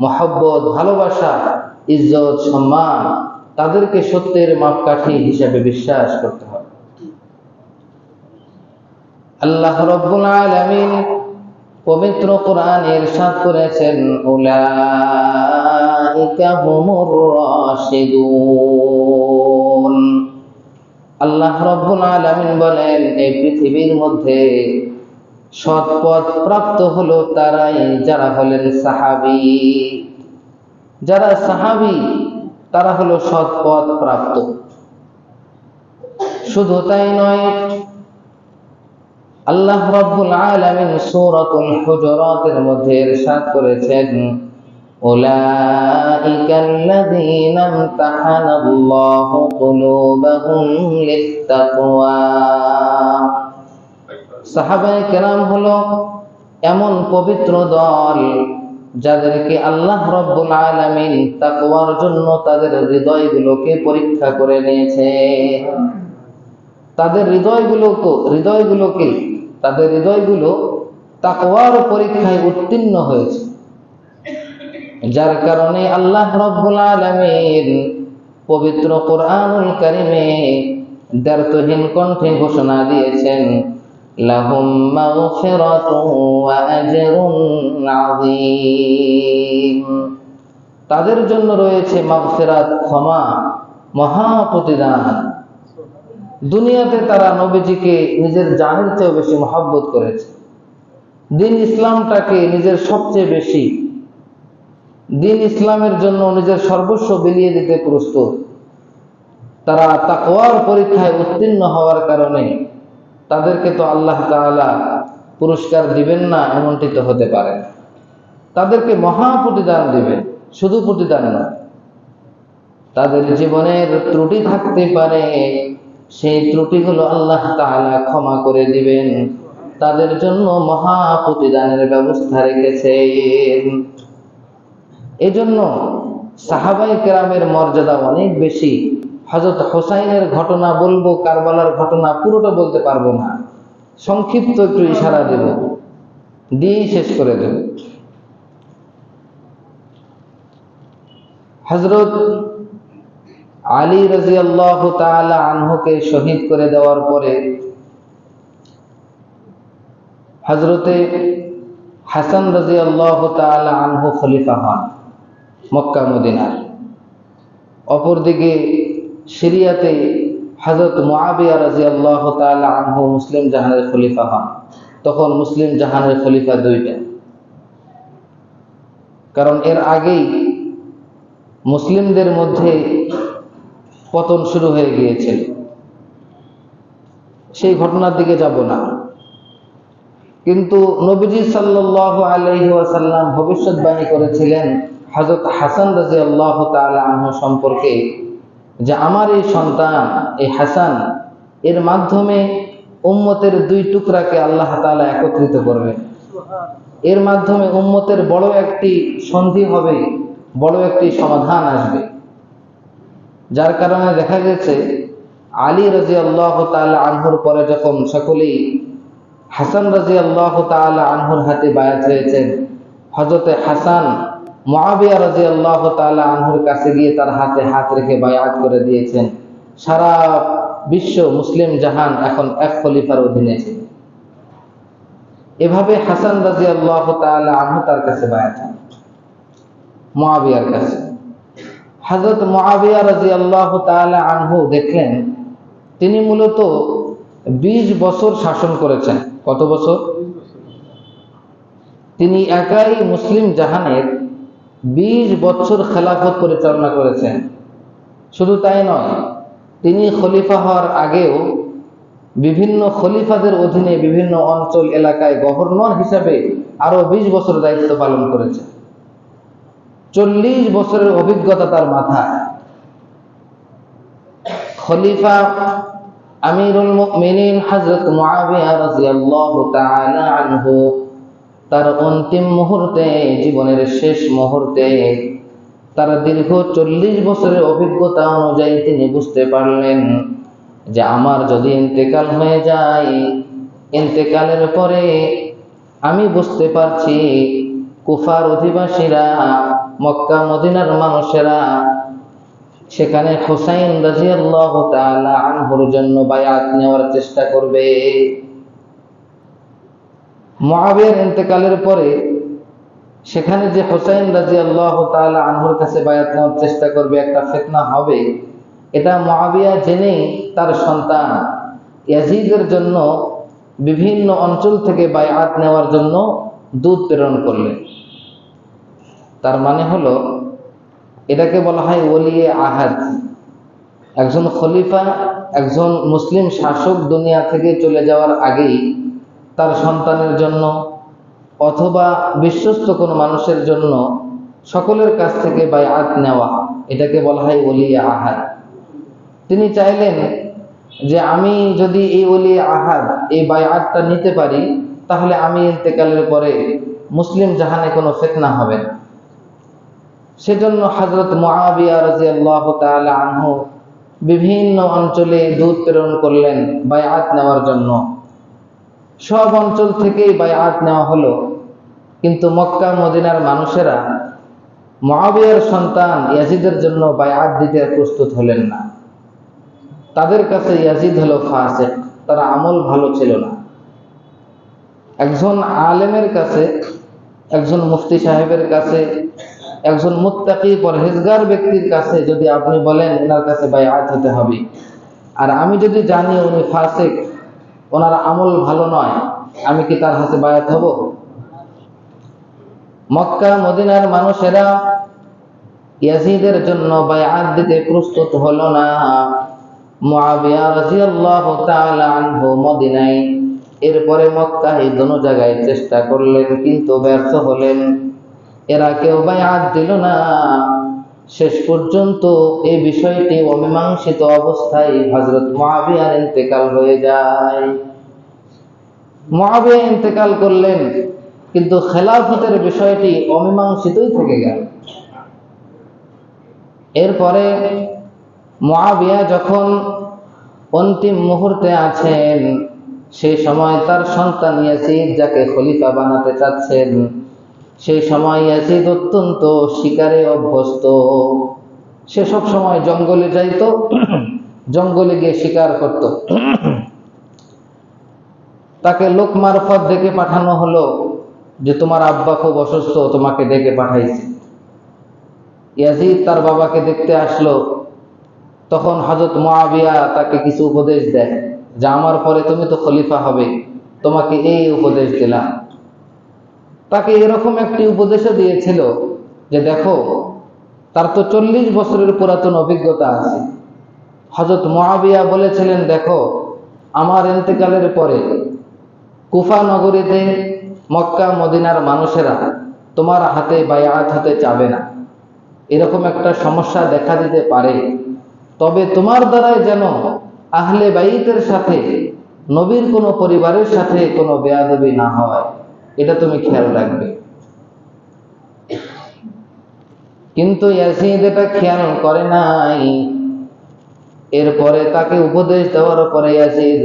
S1: মহব্বত, ভালোবাসা, ইজ্জত, সম্মান, তাদেরকে সত্যের মাপকাঠি হিসেবে বিশ্বাস করতে হবে। আল্লাহ রাব্বুল আলামিন পবিত্র কোরআনে ইরশাদ করেছেন, উলাইকা হুমুর রাশিদুন। আল্লাহ রাব্বুল আলামিন বলেন, এই পৃথিবীর মধ্যে সৎ পথ প্রাপ্ত হলো তারাই যারা হলেন সাহাবী। যারা সাহাবী তারা হলো সৎ পথ প্রাপ্ত। শুধু তাই নয়, আল্লাহ রাব্বুল আলামিন সূরাতুল হুজুরাতের মধ্যে ইরশাদ করেছেন, উলাইকাল্লাযীনা ইমতাহানাল্লাহু কুলুবাহুম লিত্তাকওয়া। সাহাবায়ে কেরাম হলো এমন পবিত্র দল যাদেরকে আল্লাহ রাব্বুল আলামিন তাকওয়ার জন্য তাদের হৃদয়গুলোকে পরীক্ষা করে নিয়েছে। তাদের হৃদয়গুলো তাকওয়ার পরীক্ষায় উত্তীর্ণ হয়েছে, যার কারণে আল্লাহ রাব্বুল আলামিন পবিত্র কোরআনুল কারীমে দ্ব্যর্থহীন কণ্ঠে ঘোষণা দিয়েছেন, লাহুম মাগফিরাতুন ওয়া আজরুন আযীম। তাদের জন্য রয়েছে মাগফিরাত, ক্ষমা, মহা প্রতিদান। দুনিয়াতে তারা নবীজিকে নিজের জানের চেয়ে বেশি মহব্বত করেছে, দিন ইসলামটাকে নিজের সবচেয়ে বেশি, দিন ইসলামের জন্য নিজের সর্বস্ব বিলিয়ে দিতে প্রস্তুত। তারা তাকওয়ার পরীক্ষায় উত্তীর্ণ হওয়ার কারণে তাদেরকে তো আল্লাহ তাআলা পুরস্কার দিবেন না এমনটি তো হতে পারে, তাদেরকে মহা প্রতিদান দিবেন। শুধু প্রতিদান নয়, তাদের জীবনের ত্রুটি থাকতে পারে, সেই ত্রুটিগুলো আল্লাহ তাআলা ক্ষমা করে দিবেন, তাদের জন্য মহা প্রতিদানের ব্যবস্থা রেখেছেন। এজন্য সাহাবায়ে কেরামের মর্যাদা অনেক বেশি। হযরত হুসাইনের ঘটনা বলবো, কারবালার ঘটনা পুরোটা বলতে পারবো না, সংক্ষিপ্ত একটু ইশারা দেব, দিয়েই শেষ করে দেব। হযরত আলী রাদিয়াল্লাহু তাআলা আনহুকে শহীদ করে দেওয়ার পরে হযরতে হাসান রাদিয়াল্লাহু তাআলা আনহু খলিফা হন মক্কা মদিনার। অপরদিকে সিরিয়াতে হযরত মুআবিয়া রাদিয়াল্লাহু তাআলা আনহু মুসলিম জাহানের খলিফা হন। তখন মুসলিম জাহানের খলিফা দুইটা, কারণ এর আগেই মুসলিমদের মধ্যে পতন শুরু হয়ে গিয়েছিল। সেই ঘটনার দিকে যাব না, কিন্তু নবীজি সাল্লাল্লাহু আলাইহি ওয়াসাল্লাম ভবিষ্যৎবাণী করেছিলেন হযরত হাসান রাদিয়াল্লাহু তাআলা আনহু সম্পর্কে, যে আমার এই সন্তান এই হাসান, এর মাধ্যমে উম্মতের দুই টুকরাকে আল্লাহ তাআলা একত্রিত করবেন। এর মাধ্যমে উম্মতের বড় একটি সন্ধি হবে, বড় একটি সমাধান আসবে। যার কারণে দেখা গেছে আলী রাদিয়াল্লাহু তাআলা আনহুর পরে যখন সকলেই হাসান রাদিয়াল্লাহু তাআলা আনহুর হাতে বায়াত হয়েছেন, হযরতে হাসান মুআবিয়া রাদিয়াল্লাহু তাআলা আনহুর কাছে গিয়ে তার হাতে হাত রেখে বায়াত করে দিয়েছেন। সারা বিশ্ব মুসলিম জাহান এখন এক খলিফার অধীনে ছিল। এভাবে হাসান রাদিয়াল্লাহু তাআলা আনহু তার কাছে বায়াত হন মুআবিয়ার কাছে। হযরত মুআবিয়া রাদিয়াল্লাহু তাআলা আনহু দেখলেন তিনি মূলত 20 বছর শাসন করেছেন। কত বছর? তিনি একাই মুসলিম জাহানের 20 বছর খেলাফত পরিচালনা করেছেন। শুধু তাই নয়, তিনি খলিফা হওয়ার আগেও বিভিন্ন খলিফাদের অধীনে বিভিন্ন অঞ্চল এলাকায় গভর্নর হিসাবে আরো 20 বছর দায়িত্ব পালন করেছেন। 40 বছরের অভিজ্ঞতা তার মাথায়। খলিফা আমিরুল মুমিনিন হযরত মুআবিয়া রাদিয়াল্লাহু তাআলা আনহু তার অন্তিম মুহূর্তে, জীবনের শেষ মুহূর্তে, তার দীর্ঘ 40 বছরের অভিজ্ঞতা অনুযায়ী তিনি বুঝতে পারলেন যে আমার যদি ইন্তেকাল হয়ে যায়, ইন্তেকালের পরে আমি বুঝতে পারছি কুফার অধিবাসীরা, মক্কা মদিনার মানুষেরা সেখানে হুসাইন রাদিয়াল্লাহু তাআলা আনহুর জন্য বায়াত নেওয়ার চেষ্টা করবে। মুআবিয়ার ইন্তেকালের পরে সেখানে যে হুসাইন রাদিয়াল্লাহু তাআলা আনহুর কাছে বায়াত নেওয়ার চেষ্টা করবে, একটা ফিতনা হবে, এটা মুআবিয়া জেনেই তার সন্তান ইয়াজিদের জন্য বিভিন্ন অঞ্চল থেকে বায়াত নেওয়ার জন্য দূত প্রেরণ করলেন। তার মানে হলো, এটাকে বলা হয় ওলিয়ে আহাদ। একজন খলিফা, একজন মুসলিম শাসক দুনিয়া থেকে চলে যাওয়ার আগেই তার সন্তানের জন্য অথবা বিশ্বস্ত কোনো মানুষের জন্য সকলের কাছ থেকে বায়াত নেওয়া, এটাকে বলা হয় ওলিয়ে আহাদ। তিনি চাইলেন যে আমি যদি এই ওলিয়ে আহাদ, এই বায়াতটা নিতে পারি, তাহলে আমি ইন্তেকালের পরে মুসলিম জাহানে কোনো ফিতনা হবে না। সেজন্য হযরত মুআবিয়া রাদিয়াল্লাহু তাআলা আনহু বিভিন্ন অঞ্চলে দূত প্রেরণ করলেন বায়াত নেওয়ার জন্য। সব অঞ্চল থেকেই বায়াত নেওয়া হলো, কিন্তু মক্কা মদিনার মানুষেরা মুআবিয়ার সন্তান ইয়াজিদের জন্য বায়াত দিতে প্রস্তুত হলেন না। তাদের কাছে ইয়াজিদ হলো ফাসিক, তার আমল ভালো ছিল না। একজন আলেমের কাছে, একজন মুফতি সাহেবের কাছে, একজন মুত্তাকি পরহেজগার ব্যক্তির কাছে যদি আপনি বলেন ওনার কাছে বায়াত হতে হবে, আর আমি যদি জানি উনি ফাসিক, ওনার আমল ভালো নয়, আমি কি তার হাতে বায়াত হব? মক্কা মদিনার মানুষেরা ইয়াজিদের জন্য বায়াত দিতে প্রস্তুত হলো না। মুআবিয়া রাদিয়াল্লাহু তাআলা আনহু মদিনায়, এরপরে মক্কায় দোনো জায়গায় চেষ্টা করলেন, কিন্তু ব্যর্থ হলেন। এরা কেউ বায়াত দিল না। শেষ পর্যন্ত এই বিষয়টি অমীমাংসিত অবস্থায় হযরত মুআবিয়ার ইন্তেকাল হয়ে যায়। মুআবিয়া ইন্তেকাল করলেন, কিন্তু খেলাফতের বিষয়টি অমীমাংসিতই থেকে গেল। এরপরে মুআবিয়া যখন অন্তিম মুহূর্তে আছেন, সেই সময় তার সন্তান ইয়াজিদ যাকে খলিফা বানাতে চাচ্ছেন, সেই সময় ইয়াজিদ অত্যন্ত শিকারে অভ্যস্ত। সে সব সময় জঙ্গলে যাইত, জঙ্গলে গিয়ে শিকার করত। তাকে লোক মারফত ডেকে পাঠানো হলো যে তোমার আব্বা খুব অসুস্থ, তোমাকে ডেকে পাঠাইছে। ইয়াজিদ তার বাবাকে দেখতে আসলো। তখন হযরত মুআবিয়া তাকে কিছু উপদেশ দেয় যে আমার পরে তুমি তো খলিফা হবে, তোমাকে এই উপদেশ দিলাম। তাকে এরকম একটি উপদেশও দিয়েছিল যে দেখো, তার তো 40 বছরের পুরাতন অভিজ্ঞতা আছে। হযরত মুআবিয়া বলেছিলেন, দেখো, আমার ইন্তেকালের পরে কুফা নগরীতে মক্কা মদিনার মানুষেরা তোমার হাতে বায়াত হতে চাবে না, এরকম একটা সমস্যা দেখা দিতে পারে। তবে তোমার দ্বারাই যেন আহলে বাইতের সাথে, নবীর কোনো পরিবারের সাথে কোনো বেয়াদবি না হয়, এটা তুমি খেয়াল রাখবে। কিন্তু ইয়াজিদ এটা খেয়াল করে নাই। এরপরে তাকে উপদেশ দেওয়ার পরে ইয়াজিদ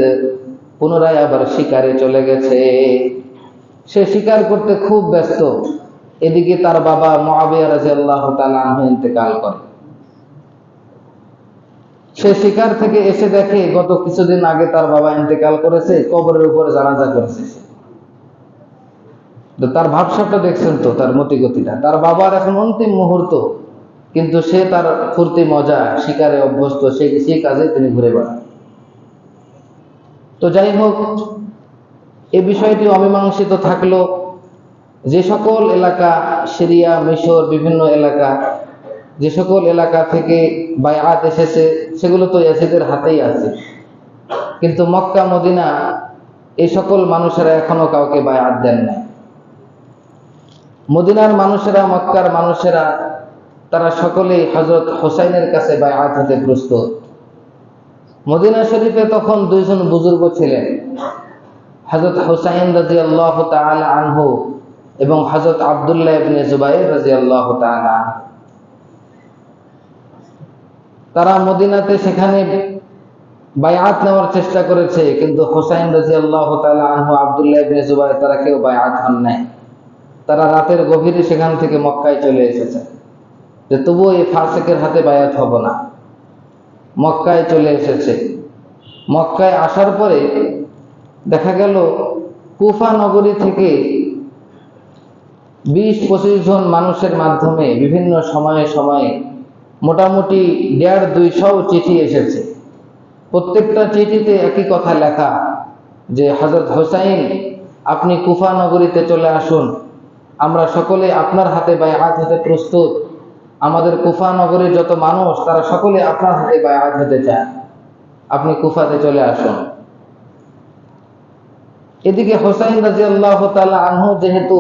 S1: পুনরায় আবার শিকারে চলে গেছে। সে শিকার করতে খুব ব্যস্ত। এদিকে তার বাবা মুআবিয়া রাদিয়াল্লাহু তাআলা আনহু ইন্তেকাল করে। সে শিকার থেকে এসে দেখে গত কিছুদিন আগে তার বাবা ইন্তেকাল করেছে, কবরের উপরে জানাজা করেছে। তার ভাবসাবটা দেখছেন তো, তার মতিগতিটা। তার বাবার এখন অন্তিম মুহূর্ত, কিন্তু সে তার ফুর্তি মজা শিকারে অভ্যস্ত, সেই কাজে তিনি ঘুরে বেড়ান। তো যাই হোক, এই বিষয়টি অমীমাংসিত থাকলো। যে সকল এলাকা, সিরিয়া, মিশর, বিভিন্ন এলাকা, যে সকল এলাকা থেকে বায়আত এসেছে সেগুলো তো ইয়াজিদের হাতেই আছে। কিন্তু মক্কা মদিনা এই সকল মানুষেরা এখনো কাউকে বায়আত দেন নাই। মদিনার মানুষেরা, মক্কার মানুষেরা, তারা সকলেই হযরত হুসাইনের কাছে বায়আত হতে প্রস্তুত। মদিনা শরীফে তখন দুইজন বুজুর্গ ছিলেন, হযরত হুসাইন রাদিয়াল্লাহু তাআলা আনহু এবং হযরত আব্দুল্লাহ ইবনে জুবাইর রাদিয়াল্লাহু তাআলা। তারা মদিনাতে সেখানে বায়আত নেওয়ার চেষ্টা করেছে, কিন্তু হুসাইন রাদিয়াল্লাহু তাআলা আনহু, আব্দুল্লাহ ইবনে জুবাইর তারা কেউ বায়আত হন নাই। তারা রাতের গভীরে সেখান থেকে মক্কায় চলে এসেছে যে তবুও এই ফাসিকের হাতে বায়াত হব না। মক্কায় চলে এসেছে। মক্কায় আসার পরে দেখা গেল কুফা নগরী থেকে 20-25 জন মানুষের মাধ্যমে বিভিন্ন সময়ে সময়ে মোটামুটি 150-200 চিঠি এসেছে। প্রত্যেকটা চিঠিতে একই কথা লেখা যে হযরত হুসাইন, আপনি কুফা নগরীতে চলে আসুন, আমরা সকলে আপনার হাতে বায়আত হতে প্রস্তুত। আমাদের কুফা নগরীর যত মানুষ তারা সকলে আপনার হাতে বায়আত হতে চায়, আপনি কুফাতে চলে আসুন। এদিকে হুসাইন রাদিয়াল্লাহু তাআলা আনহু যেহেতু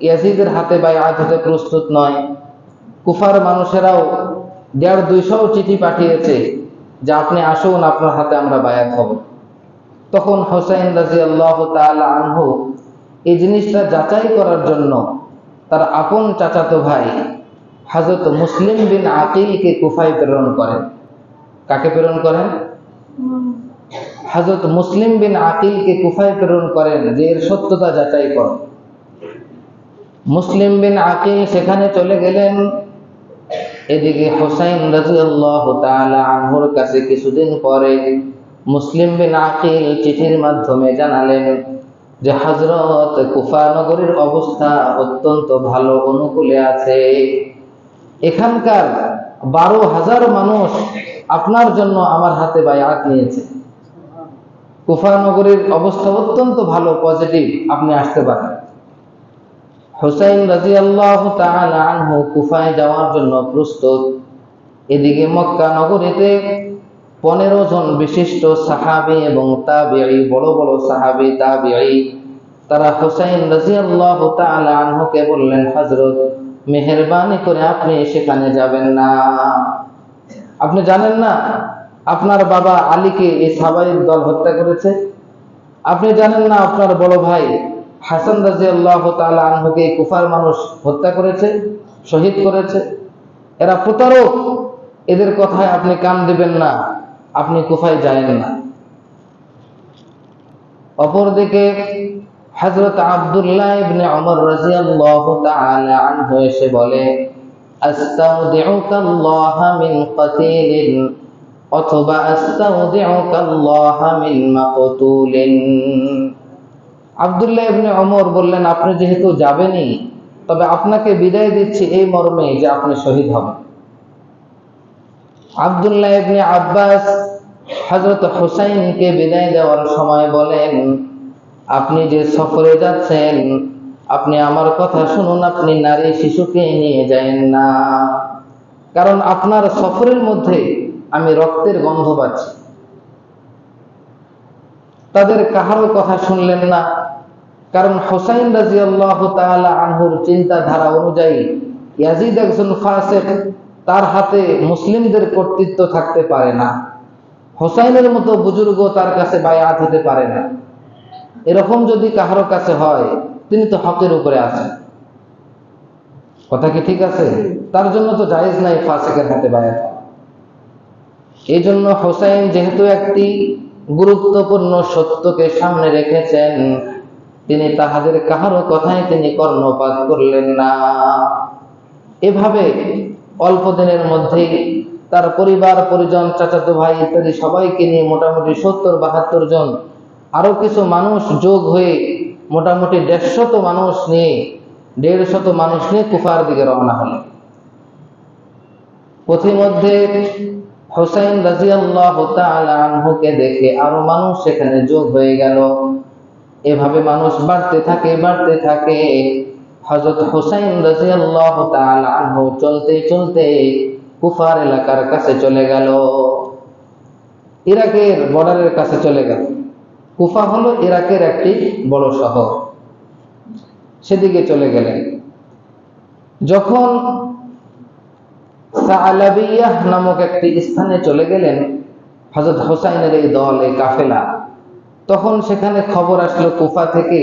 S1: ইয়াজিদের হাতে বায়আত হতে প্রস্তুত নয়, কুফার মানুষেরাও 150-200 চিঠি পাঠিয়েছে যে আপনি আসুন, আপনার হাতে আমরা বায়আত হব। তখন হুসাইন রাদিয়াল্লাহু তাআলা আনহু এই জিনিসটা যাচাই করার জন্য তার আপন চাচাতো ভাই হযরত মুসলিম বিন আকিলকে কুফায় প্রেরণ করেন। কাকে প্রেরণ করেন? হযরত মুসলিম বিন আকিলকে কুফায় প্রেরণ করেন যে এর সত্যতা যাচাই করো। মুসলিম বিন আকিল সেখানে চলে গেলেন। এদিকে হুসাইন রাদিয়াল্লাহু তাআলা আনহুর কাছে কিছুদিন পরে মুসলিম বিন আকিল চিঠির মাধ্যমে জানালেন যে হযরত কুফা নগরীর অবস্থা অত্যন্ত ভালো, অনুকূলে আছে। এখানকার 12,000 মানুষ আপনার জন্য আমার হাতে বায়আত নিয়েছে। কুফা নগরীর অবস্থা অত্যন্ত ভালো, পজিটিভ, আপনি আসতে পারেন। হুসাইন রাদিয়াল্লাহু তাআলা আনহু কুফায় যাওয়ার জন্য প্রস্তুত। এদিকে মক্কা নগরীতে 15 জন বিশিষ্ট সাহাবী এবং তাবিঈ, বড় বড় সাহাবী তাবিঈ, তারা হুসাইন রাদিয়াল্লাহু তাআলা আনহুকে বললেন, হযরত, মেহেরবানি করে আপনি সেখানে যাবেন না। আপনি জানেন না আপনার বাবা আলীকে এই সাহাবীর দল হত্যা করেছে? আপনি জানেন না আপনার বড় ভাই হাসান রাদিয়াল্লাহু তাআলা আনহুকে কুফার মানুষ হত্যা করেছে, শহীদ করেছে? এরা প্রতারক, এদের কথায় আপনি কান দিবেন না, আপনি কুফায় যায়েন না। অপরদিকে হযরত আব্দুল্লাহ ইবনে ওমর রাদিয়াল্লাহু তাআলা আনহু এসে বলে, আস্তাউদিউকাল্লাহ মিন কাতিলিন অথবা আস্তাউদিউকাল্লাহ মিন মাকতুলিন। আব্দুল্লাহ ইবনে ওমর বললেন, আপনি যেহেতু যাবেনই, তবে আপনাকে বিদায় দিচ্ছি এই মর্মে যে আপনি শহীদ হবেন। আব্দুল্লাহ ইবনে আব্বাস হযরত হুসাইনকে বিদায় দেওয়ার সময় বলেন, আপনি যে সফরে যাচ্ছেন, আপনি আমার কথা শুনুন, আপনি নারী শিশুকে নিয়ে যায়েন না, কারণ আপনার সফরের মধ্যে আমি রক্তের গন্ধ পাচ্ছি। তাদের কাহারও কথা শুনলেন না, কারণ হুসাইন রাদিয়াল্লাহু তাআলা আনহুর চিন্তাধারা অনুযায়ী ইয়াজিদ একজন ফাসিক, তার হাতে মুসলিমদের কর্তৃত্ব থাকতে পারে না। হুসাইনের মতো বুজুর্গ তার কাছে বায়াত হতে পারে না। এরকম যদি কাহারো কাছে হয়, তিনি তো হকের উপরে আছেন। কথা কি ঠিক আছে? তার জন্য তো জায়েজ নাই ফাসিকের হাতে বায়াত। এই জন্য হুসাইন যেহেতু একটি গুরুত্বপূর্ণ সত্যকে সামনে রেখেছেন, তিনি তাহাদের কাহারও কথায় তিনি কর্ণপাত করলেন না। এভাবে অল্প দিনের মধ্যেই তার পরিবার পরিজন, চাচাতো ভাই ইত্যাদি সবাইকে নিয়ে মোটামুটি 70-72 জন, আরো কিছু মানুষ যোগ হয়ে মোটামুটি 150 মানুষ নিয়ে কুফার দিকে রওনা হলেন। পথিমধ্যে হুসাইন রাদিয়াল্লাহু তাআলা আনহুকে দেখে আরো মানুষ সেখানে যোগ হয়ে গেল। এভাবে মানুষ বাড়তে থাকে। হযরত হুসাইন রাদিয়াল্লাহু তাআলা আনহু চলতে চলতে কুফার এলাকার কাছে চলে গেল, ইরাকের বর্ডারের কাছে চলে গেল। কুফা হলো ইরাকের একটি বড় শহর, সেদিকে চলে গেলেন। যখন সালাবিয়াহ নামক একটি স্থানে চলে গেলেন হযরত হুসাইনের এই দল, এই কাফেলা, তখন সেখানে খবর আসলো কুফা থেকে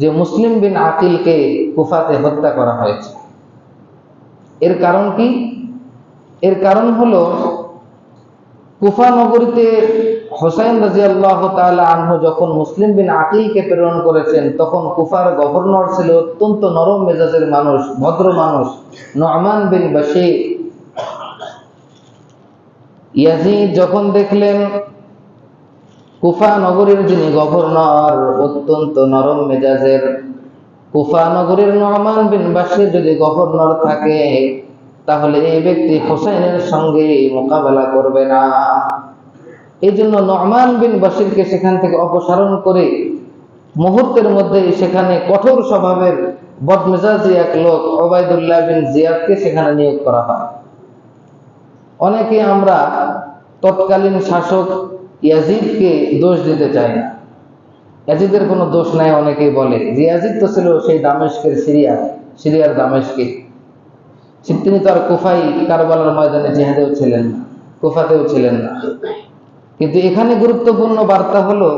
S1: যে মুসলিম বিন আকিলকে কুফাতে হত্যা করা হয়েছে। এর কারণ কি? এর কারণ হলো কুফা নগরীতে হুসাইন রাদিয়াল্লাহু তাআলা আনহু যখন মুসলিম বিন আকিলকে প্রেরণ করেছেন, তখন কুফার গভর্নর ছিল অত্যন্ত নরম মেজাজের মানুষ, ভদ্র মানুষ, নু'মান বিন বাশীর। ইয়াজিদ যখন দেখলেন কুফা নগরীর যিনি গভর্নর অত্যন্ত নরম মেজাজের, কুফা নগরীর নু'মান বিন বাশীর যদি গভর্নর থাকে, তাহলে এই ব্যক্তি হুসাইনের সঙ্গে মোকাবেলা করবে না। এই জন্য নু'মান বিন বাশীরকে সেখান থেকে অপসারণ করে মুহূর্তের মধ্যে সেখানে কঠোর স্বভাবের বদমেজাজি এক লোক উবাইদুল্লাহ বিন জিয়াদকে সেখানে নিয়োগ করা হয়। অনেকে আমরা তৎকালীন শাসক ইয়াজিদকে দোষ দিতে চাই না, ইয়াজিদের কোনো দোষ নাই। অনেকেই বলে যে ইয়াজিদ তো ছিল সেই দামেস্কের, সিরিয়ার দামেস্কে, তিনি তো আর কুফাই কারবালার ময়দানে জিহাদেও ছিলেন না, কুফাতেও ছিলেন না। কিন্তু এখানে গুরুত্বপূর্ণ বার্তা হলো,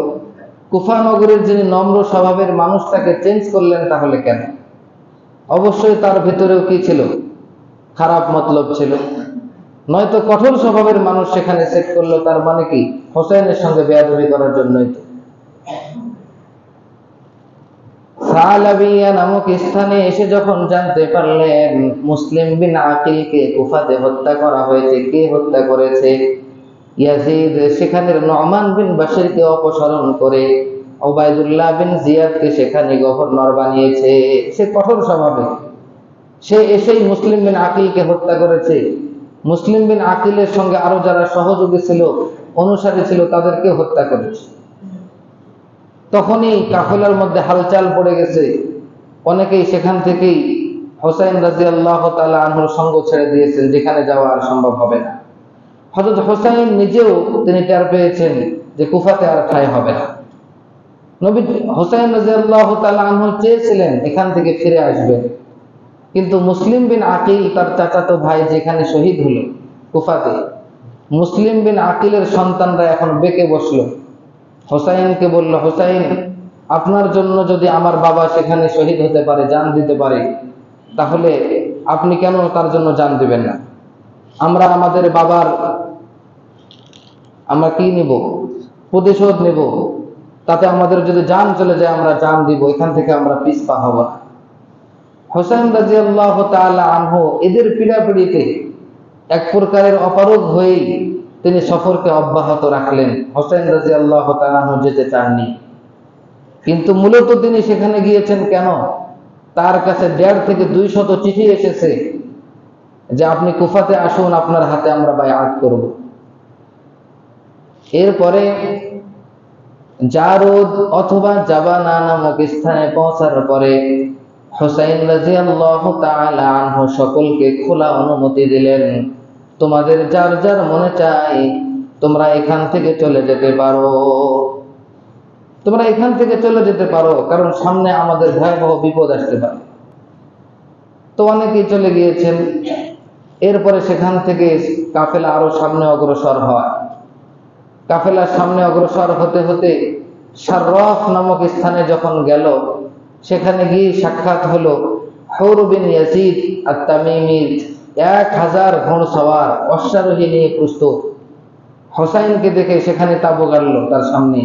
S1: কুফা নগরীর যিনি নম্র স্বভাবের মানুষ, তাকে চেঞ্জ করলেন, তাহলে কেন? অবশ্যই তার ভিতরেও কি ছিল? খারাপ মতলব ছিল। নয়তো কঠোর স্বভাবের মানুষ সেখানে সেট করলো, তার মানে কি হুসাইনের সঙ্গে বেয়াদবি করার জন্যই তো। সালাবিয়া নামক স্থানে এসে যখন জানতে পারলেন মুসলিম বিন আকিলকে কুফাতে হত্যা করা হয়েছে, কে হত্যা করেছে? ইয়াজিদ সেখানের নু'মান বিন বাশীরকে অপসারণ করে উবাইদুল্লাহ বিন জিয়াদকে সেখানে গভর্নর বানিয়েছে। সে কঠোর স্বভাবের, সে এসেই মুসলিম বিন আকিলকে হত্যা করেছে। মুসলিম বিন আকিলের সঙ্গে আরো যারা সহযোগী ছিল, অনুসারী ছিল, তাদেরকে হত্যা করেছে। তখনই কাফেলার মধ্যে হালচাল পড়ে গেছে। অনেকেই সেখান থেকেই হুসাইন রাদিয়াল্লাহু তাআলা আনহুর সঙ্গ ছেড়ে দিয়েছেন, যেখানে যাওয়া আর সম্ভব হবে না। হযরত হুসাইন নিজেও তিনি টের পেয়েছেন যে কুফাতে আর ঠাঁই হবে না। নবী হুসাইন রাদিয়াল্লাহু তাআলা আনহু চেয়েছিলেন এখান থেকে ফিরে আসবেন, কিন্তু মুসলিম বিন আকিল, তার চাচাতো ভাই যেখানে শহীদ হলো কুফাতে, মুসলিম বিন আকিলের সন্তানরা এখন বেঁকে বসলো। হুসাইনকে বলল, হুসাইন, আপনার জন্য যদি আমার বাবা সেখানে শহীদ হতে পারে, জান দিতে পারে, তাহলে আপনি কেন তার জন্য জান দিবেন না? আমরা আমাদের বাবার আমরা কি নিব? প্রতিশোধ নিব। তাতে আমাদের যদি জান চলে যায় আমরা জান দিব, এখান থেকে আমরা পিছপা হব না। হোসেন রাদিয়াল্লাহু তাআলা আনহু এদের পীড়াপিড়িতে এক প্রকারের অপারগ হয়েই তিনি সফরকে অব্যাহত রাখলেন। হোসেন রাদিয়াল্লাহু তাআলা আনহু যেতে চাননি, কিন্তু মূলত তিনি সেখানে গিয়েছেন কেন? তার কাছে 1.5 থেকে 200 চিঠি এসেছে যে আপনি কুফাতে আসুন, আপনার হাতে আমরা বায়আত করব। এরপরে জারুদ অথবা জাবানা নামক স্থানে পৌঁছার পরে হুসাইন রাদিয়াল্লাহু তাআলা আনহু সকলকে খোলা অনুমতি দিলেন, তোমাদের যার যার মনে চায় তোমরা এখান থেকে চলে যেতে পারো, তোমরা এখান থেকে চলে যেতে পারো, কারণ সামনে আমাদের ভয়াবহ বিপদ আসতে পারে। তো অনেকেই চলে গিয়েছেন। এরপরে সেখান থেকে কাফেলা আরো সামনে অগ্রসর হয়। কাফেলার সামনে অগ্রসর হতে হতে শাররাফ নামক স্থানে যখন গেল, সেখানে গিয়ে সাক্ষাৎ হলো হুর বিন ইয়াজিদ আত-তামিমির 1000 ঘোড়সওয়ার অশ্বারোহী নিয়ে প্রস্তুত। হোসাইনকে দেখে সেখানে তাবু গাড়ল তার সামনে,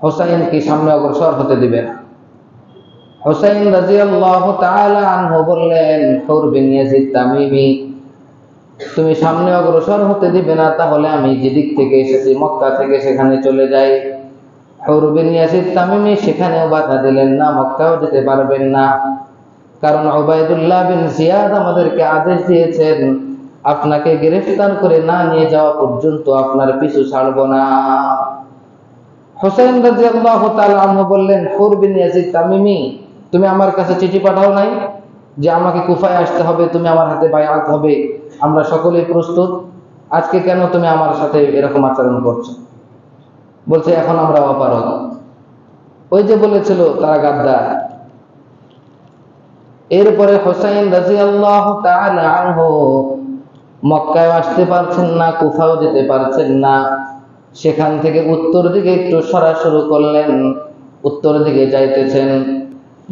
S1: হোসাইনকে সামনে অগ্রসর হতে দিবে না। হোসাইন রাদিয়াল্লাহু তাআলা আনহু বললেন, হুর বিন ইয়াজিদ তামিমি, তুমি সামনে অগ্রসর হতে দিবে না, তাহলে আমি যেদিক থেকে এসেছি মক্কা থেকে সেখানে চলে যাই। হুর বিন ইয়াজিদ তামিমি সেখানেও বাধা দিলেন না, মক্কাও যেতে পারবেন না, কারণ উবাইদুল্লাহ বিন জিয়াদ আমাদেরকে আদেশ দিয়েছেন আপনাকে গ্রেফতার করে না নিয়ে যাওয়া পর্যন্ত আপনার পিছু ছাড়ব না। হোসেন রাদিয়াল্লাহু তাআলা আনহু বললেন, হুর বিন ইয়াজিদ তামিমি, তুমি আমার কাছে চিঠি পাঠাও নাই যে আমাকে কুফায় আসতে হবে, তুমি আমার হাতে বায়আত হবে, আমরা সকলেই প্রস্তুত, আজকে কেন তুমি আমার সাথে এরকম আচরণ করছো? বলছে এখন আমরা অপারগ। ওই যে বলেছিল তারা গাদ্দার। এরপরে হোসাইন রাদিয়াল্লাহু তাআলা আনহু মক্কায় আসতে পারছেন না, কুফাও যেতে পারছেন না। সেখান থেকে উত্তর দিকে একটু সরা শুরু করলেন, উত্তর দিকে যাইতেছেন।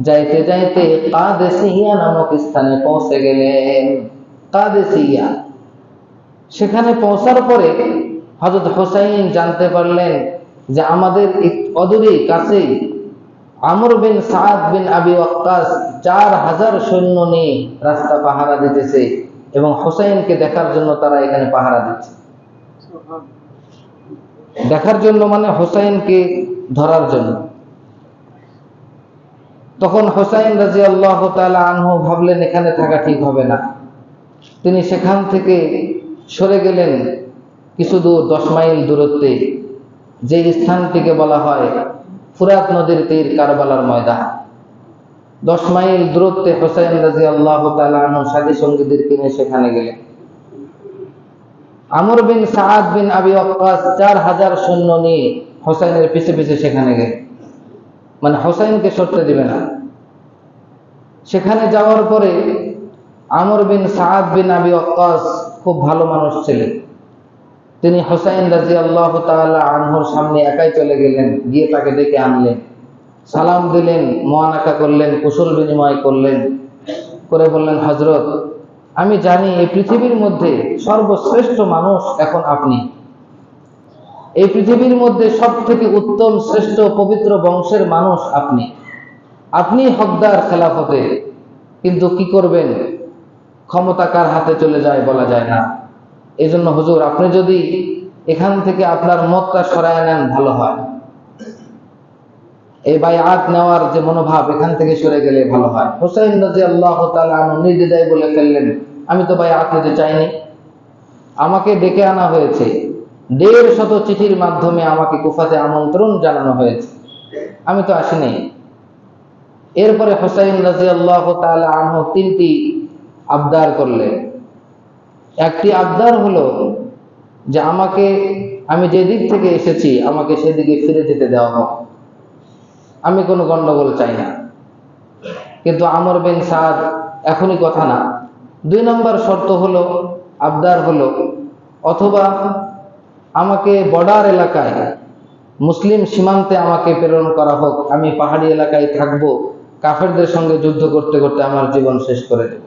S1: যাইতে যাইতে কাদেসিয়া নামক স্থানে পৌঁছে গেলেন। কাদেসিয়া, সেখানে পৌঁছার পরে হযরত হোসাইন জানতে পারলেন যে আমাদের অদূরে কাছেই আমর বিন সাদ বিন আবি ওয়াক্কাস 4000 সৈন্য নিয়ে রাস্তা পাহারা দিতেছে, এবং হোসাইনকে দেখার জন্য তারা এখানে পাহারা দিচ্ছে। দেখার জন্য মানে হোসাইনকে ধরার জন্য। তখন হোসাইন রাদিয়াল্লাহু তাআলা আনহু ভাবলেন এখানে থাকা ঠিক হবে না। তিনি সেখান থেকে সরে গেলেন কিছু দূর, 10 মাইল দূরত্বে, যে স্থানটিকে বলা হয় ফুরাত নদীর তীর কারবালার ময়দান। 10 মাইল দূরত্বে হোসাইন রাদিয়াল্লাহু তাআলা আনহু সাথী সঙ্গীদেরকে নিয়ে সেখানে গেলেন। আমর বিন সাদ বিন আবি ওয়াক্কাস 4000 সৈন্য নিয়ে হোসাইনের পিছে পিছে সেখানে গেলেন, মানে হোসাইনকে সরতে দিবে না। সেখানে যাওয়ার পরে আমর বিন সাদ বিন আবি ওয়াক্কাস খুব ভালো মানুষ ছিলেন। তিনি হোসাইন রাদিয়াল্লাহু তাআলা আনহুর সামনে একাই চলে গেলেন, গিয়ে তাকে ডেকে আনলেন, সালাম দিলেন, মুআনাকা করলেন, কুশল বিনিময় করলেন, করে বললেন, হযরত, আমি জানি এই পৃথিবীর মধ্যে সর্বশ্রেষ্ঠ মানুষ এখন আপনি। এই পৃথিবীর মধ্যে সবথেকে উত্তম শ্রেষ্ঠ পবিত্র বংশের মানুষ আপনি। আপনি হকদার খেলাফতে, কিন্তু কি করবেন, ক্ষমতা কার হাতে চলে যায় বলা যায় না। এই জন্য হুজুর, আপনি যদি এখান থেকে আপনার মতটা সরায় নেন ভালো হয়। এই বায়আত নেওয়ার যে মনোভাব, এখান থেকে সরে গেলে ভালো হয়। হোসাইন রাদিয়াল্লাহু তাআলা আনহু নির্দ্বিধায় বলে ফেললেন, আমি তো বায়আত নিতে চাইনি, আমাকে ডেকে আনা হয়েছে, 150 চিঠির মাধ্যমে আমাকে কুফাতে আমন্ত্রণ জানানো হয়েছে, আমি তো আসিনি। এরপরে হোসাইন রাদিয়াল্লাহু তাআলা আনহু 3টি আবদার করলেন। একটি আবদার হলো যে আমি যে দিক থেকে এসেছি আমাকে সেদিকে ফিরে যেতে দেওয়া হোক, আমি কোনো গন্ডগোল চাই না। কিন্তু আমর বিন সাদ এখনই কথা না। 2 নম্বর শর্ত হলো, আবদার হলো, অথবা আমাকে বর্ডার এলাকায় মুসলিম সীমান্তে আমাকে প্রেরণ করা হোক, আমি পাহাড়ি এলাকায় থাকবো, কাফেরদের সঙ্গে যুদ্ধ করতে করতে আমার জীবন শেষ করে দেব,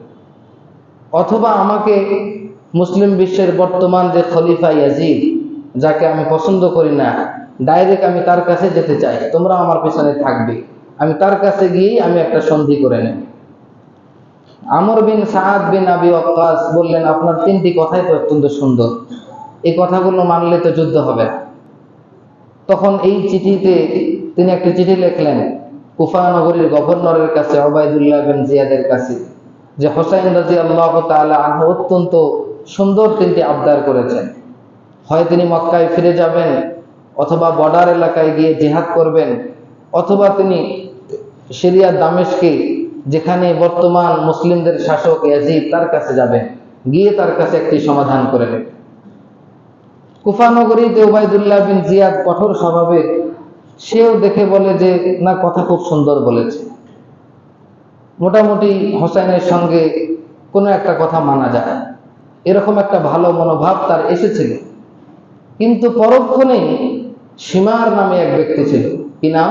S1: অথবা আমাকে মুসলিম বিশ্বের বর্তমান যে খলিফা ইয়াজিদ, যাকে আমি পছন্দ করি না, ডাইরেক্ট আমি তার কাছে যেতে চাই, তোমরা আমার পিছনে থাকবে, আমি তার কাছে গিয়েই আমি একটা সন্ধি করে নেব। আমর বিন সাআদ বিন আবি ওয়াক্কাস বললেন, আপনার তিনটি কথাই তো অত্যন্ত সুন্দর, এই কথাগুলো মানলে তো যুদ্ধ হবে না। তখন এই চিঠিতে তিনি একটি চিঠি লিখলেন কুফা নগরীর গভর্নরের কাছে, ওবায়দুল্লাহ বিন জিয়াদের কাছে, যে হোসাইন রাদিয়াল্লাহু তাআলা আনহু অত্যন্ত সুন্দর তিনটি আবদার করেছেন। হয় তিনি মক্কায় ফিরে যাবেন, অথবা বর্ডার এলাকায় গিয়ে জিহাদ করবেন, অথবা তিনি সিরিয়া দামেস্কে, যেখানে বর্তমান মুসলিমদের শাসক ইয়াজিদ, তার কাছে যাবেন, গিয়ে তার কাছে একটি সমাধান করে নেবেন। কুফা নগরীতে ওবায়দুল্লাহ বিন জিয়াদ কঠোর স্বভাবের, সেও দেখে বলে যে না, কথা খুব সুন্দর বলেছে, মোটামুটি হোসাইনের সঙ্গে কোনো একটা কথা মানা যায়, এরকম একটা ভালো মনোভাব তার এসেছিল। কিন্তু পরক্ষণেই শিমার নামে এক ব্যক্তি ছিল, কি নাম?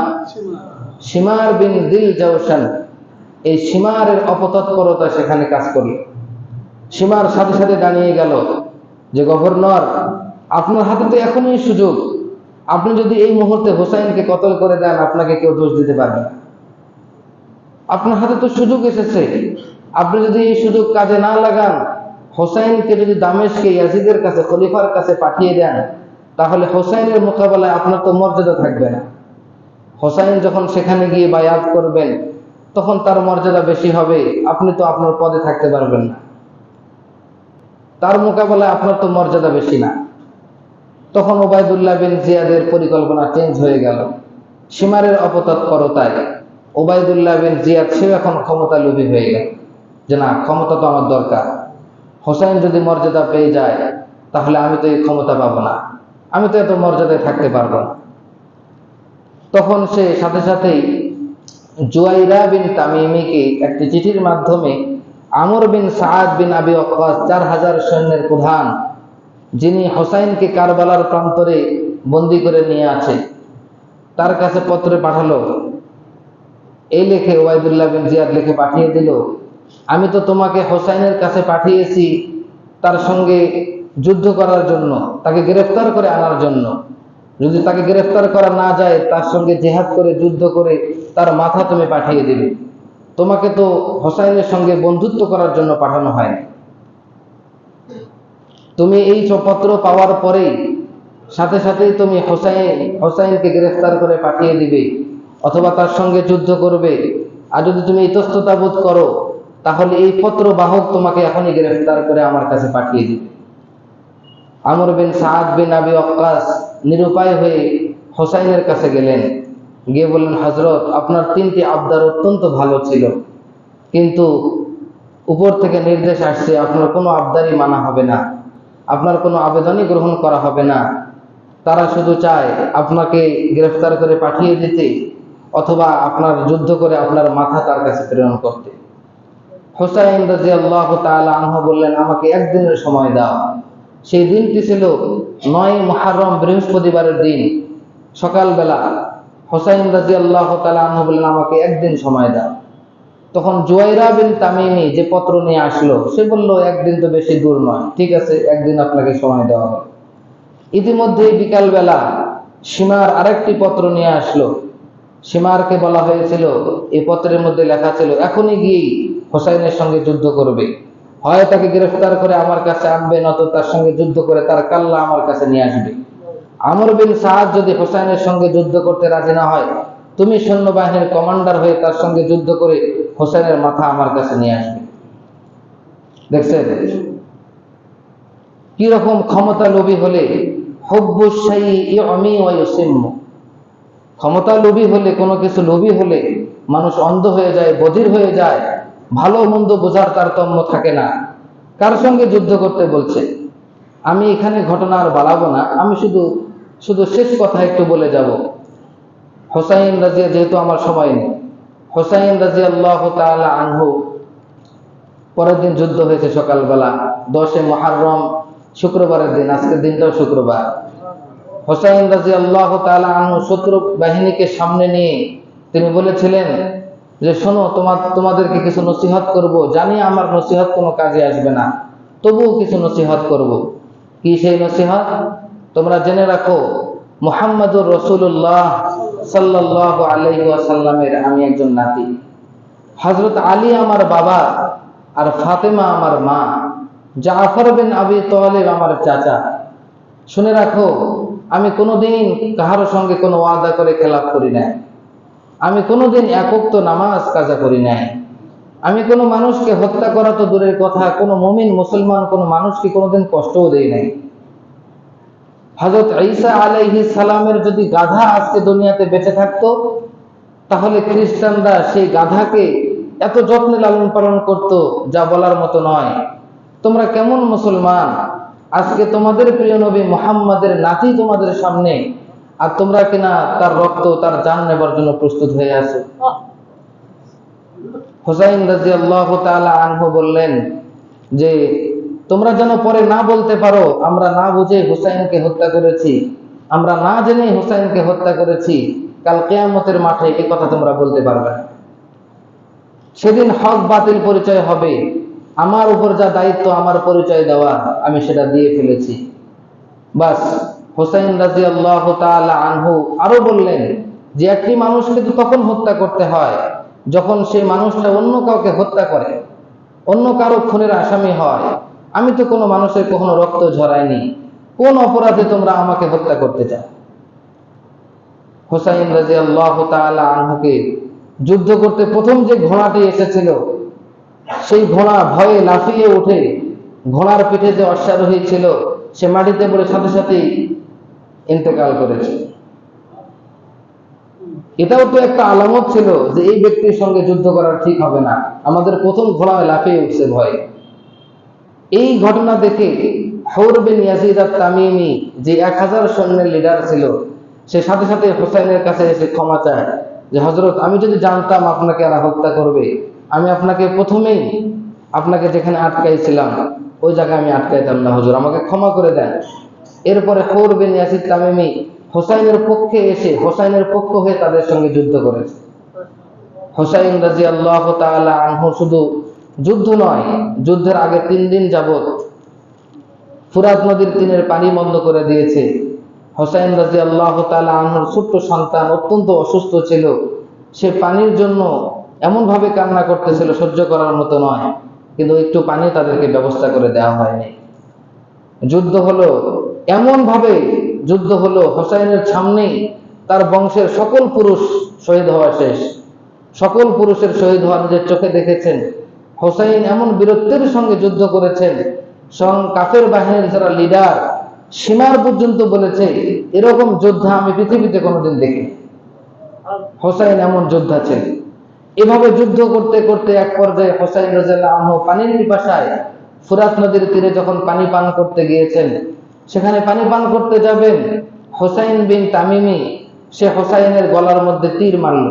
S1: শিমার বিন দিল জাওশান। এই শিমারের অপতৎপরতা সেখানে কাজ করল। শিমার সাথে সাথে দাঁড়িয়ে গেল যে গভর্নর, আপনার হাতে তো এখনই সুযোগ, আপনি যদি এই মুহূর্তে হোসাইনকে কতল করে দেন, আপনাকে কেউ দোষ দিতে পারবে না। আপনার হাতে তো সুযোগ এসেছে, আপনি যদি এই সুযোগ কাজে না লাগান, হোসাইনকে যদি দামেস্কে ইয়াজিদের কাছে, খলিফার কাছে পাঠিয়ে দেন, তাহলে হোসাইনের মোকাবেলায় আপনার তো মর্যাদা থাকবে না। হোসাইন যখন সেখানে গিয়ে বায়াত করবেন, তখন তার মর্যাদা বেশি হবে, আপনি তো আপনার পদে থাকতে পারবেন না, তার মোকাবেলায় আপনার তো মর্যাদা বেশি না। তখন ওবায়দুল্লাহ বিন জিয়াদের পরিকল্পনা চেঞ্জ হয়ে গেল। শিমারের অপতৎপরতায় ওবায়দুল্লাহ বিন জিয়াদ, সেও এখন ক্ষমতা লোভী হয়ে গেল, যে না, ক্ষমতা তো আমার দরকার, হোসাইন যদি মর্যাদা পেয়ে যায়, তাহলে আমি তো এই ক্ষমতা পাবো না, আমি তো এত মর্যাদায় থাকতে পারবো না। তখন সে সাথে সাথেই জুয়াইরা বিন তামিমিকে একটি চিঠির মাধ্যমে আমর বিন সাআদ বিন আবি ওয়াক্কাস, 4000 সৈন্যের প্রধান, যিনি হোসাইনকে কারবালার প্রান্তরে বন্দী করে নিয়ে আছে, তার কাছে পত্রে পাঠালো। এই লেখে ওবায়দুল্লাহ বিন জিয়াদ লিখে পাঠিয়ে দিল, আমি তো তোমাকে হোসাইনের কাছে পাঠিয়েছি তার সঙ্গে যুদ্ধ করার জন্য, তাকে গ্রেফতার করে আনার জন্য। যদি তাকে গ্রেফতার করা না যায়, তার সঙ্গে জিহাদ করে, যুদ্ধ করে তার মাথা তুমি পাঠিয়ে দিবে। তোমাকে তো হোসাইনের সঙ্গে বন্ধুত্ব করার জন্য পাঠানো হয়। তুমি এই পত্র পাওয়ার পরেই সাথে সাথেই তুমি হোসাইনকে গ্রেফতার করে পাঠিয়ে দিবে, অথবা তার সঙ্গে যুদ্ধ করবে। আর যদি তুমি ইতস্ততা বোধ করো, তাহলে এই পত্র বাহক তোমাকে এখনই গ্রেফতার করে আমার কাছে পাঠিয়ে দিবে। আমর বিন সাআদ বিন আবি ওয়াক্কাস নিরুপায় হয়ে হোসাইনের কাছে গেলেন, গিয়ে বললেন, হযরত, আপনার তিনটি আবদার অত্যন্ত ভালো ছিল, কিন্তু উপর থেকে নির্দেশ আসছে আপনার কোনো আবদারই মানা হবে না, আপনার কোনো আবেদনই গ্রহণ করা হবে না। তারা শুধু চায় আপনাকে গ্রেফতার করে পাঠিয়ে দিতে, অথবা আপনার যুদ্ধ করে আপনার মাথা তার কাছে প্রেরণ করতে। হোসাইন রাদিয়াল্লাহু তাআলা আনহু বললেন, আমাকে একদিনের সময় দাও। সেই দিনটি ছিল 9 মুহররম, বৃহস্পতিবারের দিন, সকালবেলা। হোসাইন রাদিয়াল্লাহু তাআলা আনহু বললেন, আমাকে একদিন সময় দাও। তখন জুয়াইরা বিন তামিমি যে পত্র নিয়ে আসলো, সে বলল, একদিন তো বেশি দূর নয়, ঠিক আছে, একদিন আপনাকে সময় দেওয়া হবে। ইতিমধ্যে বিকালবেলা শিমার আরেকটি পত্র নিয়ে আসলো। শিমারকে বলা হয়েছিল, এই পত্রের মধ্যে লেখা ছিল, এখনই গিয়ে হোসাইনের সঙ্গে যুদ্ধ করবে, হয় তাকে গ্রেফতার করে আমার কাছে আনবে, নয়তো তার সঙ্গে যুদ্ধ করে তার কাল্লা আমার কাছে নিয়ে আসবে। আমর বিন সাআদ যদি হোসাইনের সঙ্গে যুদ্ধ করতে রাজি না হয়, তুমি সৈন্যবাহিনীর কমান্ডার হয়ে তার সঙ্গে যুদ্ধ করে হোসেনের মাথা আমার কাছে নিয়ে আসবে। দেখছেন কি রকম ক্ষমতা লোভী হলে, হুব্বুশ শাইই ইউমি ওয়া ইউসিম্মু, ক্ষমতা লোভী হলে, কোনো কিছু লোভী হলে মানুষ অন্ধ হয়ে যায়, বধির হয়ে যায়, ভালো মন্দ বোঝার তারতম্য থাকে না। কার সঙ্গে যুদ্ধ করতে বলছে? আমি এখানে ঘটনা আর বাড়াবো না, আমি শুধু শেষ কথা একটু বলে যাব। হোসাইন যেহেতু আমার সময় নেই, হোসাইন রাদিয়াল্লাহু তাআলা আনহু, পরের দিন যুদ্ধ হয়েছে সকালবেলা, 10 মুহররম, শুক্রবারের দিন, আজকের দিনটাও শুক্রবার। হোসাইন রাদিয়াল্লাহু তাআলা আনহু শত্রু বাহিনীকে সামনে নিয়ে তিনি বলেছিলেন যে, শোনো, তোমাদেরকে কিছু নসিহত করব, জানি আমার নসিহত কোনো কাজে আসবে না, তবুও কিছু নসিহত করব। কি সেই নসিহত? তোমরা জেনে রাখো, মুহাম্মাদুর রাসূলুল্লাহ সাল্লাল্লাহু আলাইহি ওয়াসাল্লামের আমি একজন নাতি। হযরত আলী আমার বাবা, আর ফাতেমা আমার মা, জাফর বিন আবি তালিব আমার চাচা। শুনে রাখো, আমি কোনোদিন কাহার সঙ্গে কোনো ওয়াদা করে খেলাপ করি নাই। আমি কোনোদিন একক নামাজ কাজা করি নাই। আমি কোনো মানুষকে হত্যা করা তো দূরের কথা, কোনো মুমিন মুসলমান কোনো মানুষকে কোনোদিন কষ্টও দেই নাই। হযরত ঈসা আলাইহিস সালামের যদি গাধা আজকে দুনিয়াতে বেঁচে থাকতো, তাহলে খ্রিস্টানরা সেই গাধাকে এত যত্নে লালন পালন করত, যা বলার মতো নয়। তোমরা কেমন মুসলমান? আজকে তোমাদের প্রিয় নবী মুহাম্মাদের নাতি তোমাদের সামনে, আর তোমরা কিনা তার রক্ত, তার জান নেবার জন্য প্রস্তুত হয়ে আছো। হুসাইন রাদিয়াল্লাহু তাআলা আনহু বললেন যে, তোমরা যেন পরে না বলতে পারো আমরা না বুঝে হুসাইনকে হত্যা করেছি, আমরা না জেনে হুসাইনকে হত্যা করেছি, কাল কিয়ামতের মাঠে এই কথা তোমরা বলতে পারবে না। সেদিন হক বাতিল পরিচয় হবে। আমার উপর যা দায়িত্ব আমার পরিচয় দেওয়া, আমি সেটা দিয়ে ফেলেছি। বাস। হুসাইন রাদিয়াল্লাহু তাআলা আনহু আরো বললেন যে, একটি মানুষকে তো তখন হত্যা করতে হয় যখন সেই মানুষটা অন্য কাউকে হত্যা করে, অন্য কারো খুনের আসামি হয়। আমি তো কোনো মানুষের কখনো রক্ত ঝরাইনি, কোন অপরাধে তোমরা আমাকে হত্যা করতে চাও? হুসাইন রাদিয়াল্লাহু তাআলা আনহুকে যুদ্ধ করতে প্রথম যে ঘোড়াটি এসেছিল, সেই ঘোড়া ভয়ে লাফিয়ে উঠে, ঘোড়ার পিঠে যে অশ্বারোহী ছিল সে মাটিতে পড়ে সাথে সাথেই ইন্তেকাল করেছে। এটাও তো একটা আলামত ছিল যে এই ব্যক্তির সঙ্গে যুদ্ধ করা ঠিক হবে না, আমাদের প্রথম ঘোড়ায় লাফিয়ে উঠছে ভয়। এই ঘটনা দেখে হুর বিন ইয়াজিদ আত-তামিমি, যে 1000 সৈন্যের লিডার ছিল, সে সাথে সাথে হুসাইনের কাছে এসে ক্ষমা চায় যে, হযরত, আমি যদি জানতাম আপনাকে এরা হত্যা করবে, আমি আপনাকে প্রথমেই আপনাকে যেখানে আটকাইছিলাম ওই জায়গায় আমি আটকাইতাম না, হুজুর আমাকে ক্ষমা করে দেন। এরপরে হুর বিন ইয়াজিদ তামিমি হুসাইনের পক্ষে এসে হুসাইনের পক্ষ হয়ে তাদের সঙ্গে যুদ্ধ করেছে। হুসাইন রাদিয়াল্লাহু তাআলা আনহু শুধু যুদ্ধ নয়, যুদ্ধের আগে 3 দিন যাবত ফুরাত নদীর তীরের পানি বন্ধ করে দিয়েছে। হুসাইন রাদিয়াল্লাহু তাআলা আনহুর ছোট্ট সন্তান অত্যন্ত অসুস্থ ছিল, সে পানির জন্য এমন ভাবে কান্না করতেছিল সহ্য করার মতো নয়, কিন্তু একটু পানি তাদেরকে ব্যবস্থা করে দেওয়া হয়নি। যুদ্ধ হলো, এমন ভাবে যুদ্ধ হলো, হুসাইনের সামনেই তার বংশের সকল পুরুষ শহীদ হওয়া শেষ। সকল পুরুষের শহীদ হওয়া নিজের চোখে দেখেছেন। হুসাইন এমন বীরত্বের সঙ্গে যুদ্ধ করেছেন, স্বয়ং কাফের বাহিনীর যারা লিডার সীমার পর্যন্ত বলেছে, এরকম যোদ্ধা আমি পৃথিবীতে কোনোদিন দেখিনি। হুসাইন এমন যোদ্ধা ছিলেন। এভাবে যুদ্ধ করতে করতে এক পর্যায়ে হুসাইন রাদিয়াল্লাহু আনহু পানির পিপাসায় ফুরাত নদীর তীরে যখন পানি পান করতে গিয়েছেন, সেখানে পানি পান করতে যাবেন, হুসাইন বিন তামিমি সে হুসাইনের গলার মধ্যে তীর মারল,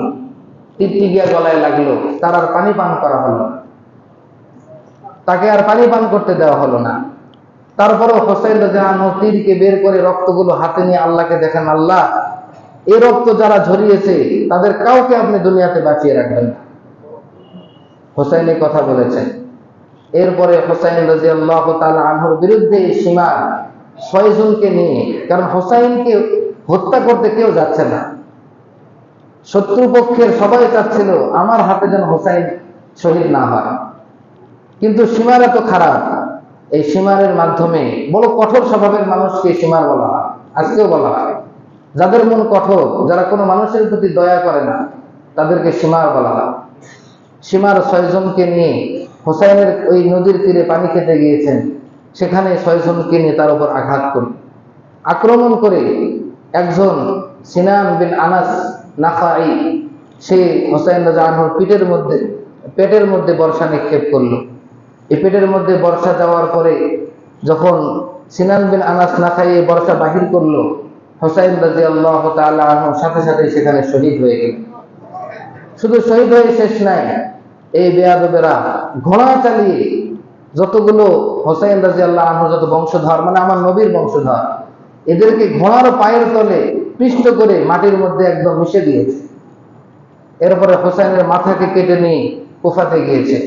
S1: তীরটি গিয়া গলায় লাগলো, তার আর পানি পান করা হলো না, তাকে আর পানি পান করতে দেওয়া হলো না। তারপরও হুসাইন রাদিয়াল্লাহু আনহু তীরকে বের করে রক্তগুলো হাতে নিয়ে আল্লাহকে দেখেন, আল্লাহ, এই রক্ত যারা ঝরিয়েছে তাদের কাউকে আপনি দুনিয়াতে বাঁচিয়ে রাখবেন না। হুসাইন এই কথা বলেছেন। এরপরে হুসাইন রাদিয়াল্লাহু তাআলা আনহুর বিরুদ্ধে সীমা 6 জনকে নিয়ে, কারণ হুসাইনকে হত্যা করতে কেউ যাচ্ছে না, শত্রুপক্ষের সবাই চাচ্ছিল আমার হাতে যেন হুসাইন শহীদ না হয়। কিন্তু সীমার এত খারাপ, এই সীমারের মাধ্যমে বড় কঠোর স্বভাবের মানুষকে সীমার বলা হয়, আজকেও বলা হয়। যাদের মন কঠোর, যারা কোনো মানুষের প্রতি দয়া করে না, তাদেরকে সীমার বলা হয়। সীমার 6 জনকে নিয়ে হুসাইনের ওই নদীর তীরে পানি খেতে গিয়েছেন, সেখানে 6 জনকে নিয়ে তার উপর আঘাত করে আক্রমণ করে একজন সিনান বিন আনাস নাখাই, সে হুসাইন রাদিয়াল্লাহু আনহুর পেটের মধ্যে বর্ষা নিক্ষেপ করলো। এই পেটের মধ্যে বর্ষা যাওয়ার পরে যখন সিনান বিন আনাস নাখাই এই বর্ষা বাহির করলো, হুসাইন রাদিয়াল্লাহু তাআলা আনহু সাথে সাথে সেখানে শহীদ হয়ে গেল। শুধু শহীদ হয়ে শেষ নাই, এই বেয়াদবেরা ঘোড়া চালিয়ে যতগুলো হুসাইন রাদিয়াল্লাহু আনহু যত বংশধর, মানে আমার নবীর বংশধর, এদেরকে ঘোড়ার পায়ের তলে পিষ্ট করে মাটির মধ্যে একদম মিশে দিয়েছে। এরপরে হুসাইনের মাথাকে কেটে নিয়ে কুফাতে গিয়েছে।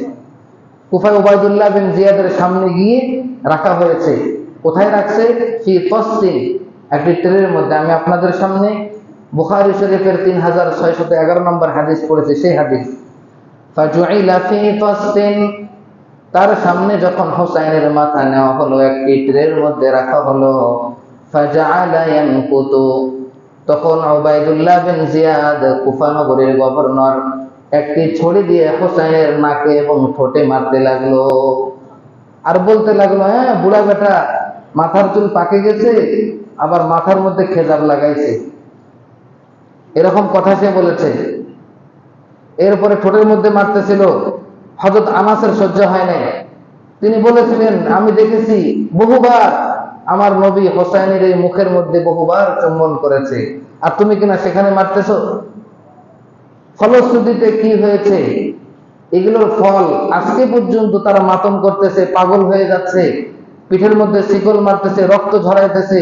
S1: কুফায় উবাইদুল্লাহ বিন জিয়াদের সামনে গিয়ে রাখা হয়েছে। কোথায় রাখছে? ফি তসতিন, একটি ট্রের মধ্যে। আমি আপনাদের সামনে বুখারী শরীফের 3611 নম্বর হাদিস পড়েছি, সেই হাদিস। ফাজুইলা ফি তসতিন, তার সামনে যখন হুসাইনের মাথা নেওয়া হলো, একটি ট্রের মধ্যে রাখা হলো। ফাজআলা ইয়ানকুতু, তখন উবাইদুল্লাহ বিন জিয়াদ কুফা নগরীর গভর্নর একটি ছড়ি দিয়ে হুসাইনের নাকে এবং ঠোঁটে মারতে লাগলো। আর বলতে লাগলো, হ্যাঁ বুড়া বেটা, মাথার চুল পাকে গেছে, আবার মাথার মধ্যে খেজাব লাগাইছে, এরকম কথা সে বলেছে। এরপরে ঠোঁটের মধ্যে মারতেছিল। হযরত আনাসের সহ্য হয় নাই। তিনি বলেছিলেন, আমি দেখেছি বহুবার আমার নবী হোসাইনের এই মুখের মধ্যে বহুবার চুম্বন করেছে, আর তুমি কিনা সেখানে মারতেছো। ফলশ্রুতিতে কি হয়েছে? এগুলোর ফল আজকে পর্যন্ত তারা মাতম করতেছে, পাগল হয়ে যাচ্ছে, পিঠের মধ্যে শিকল মারতেছে, রক্ত ঝরাইতেছে।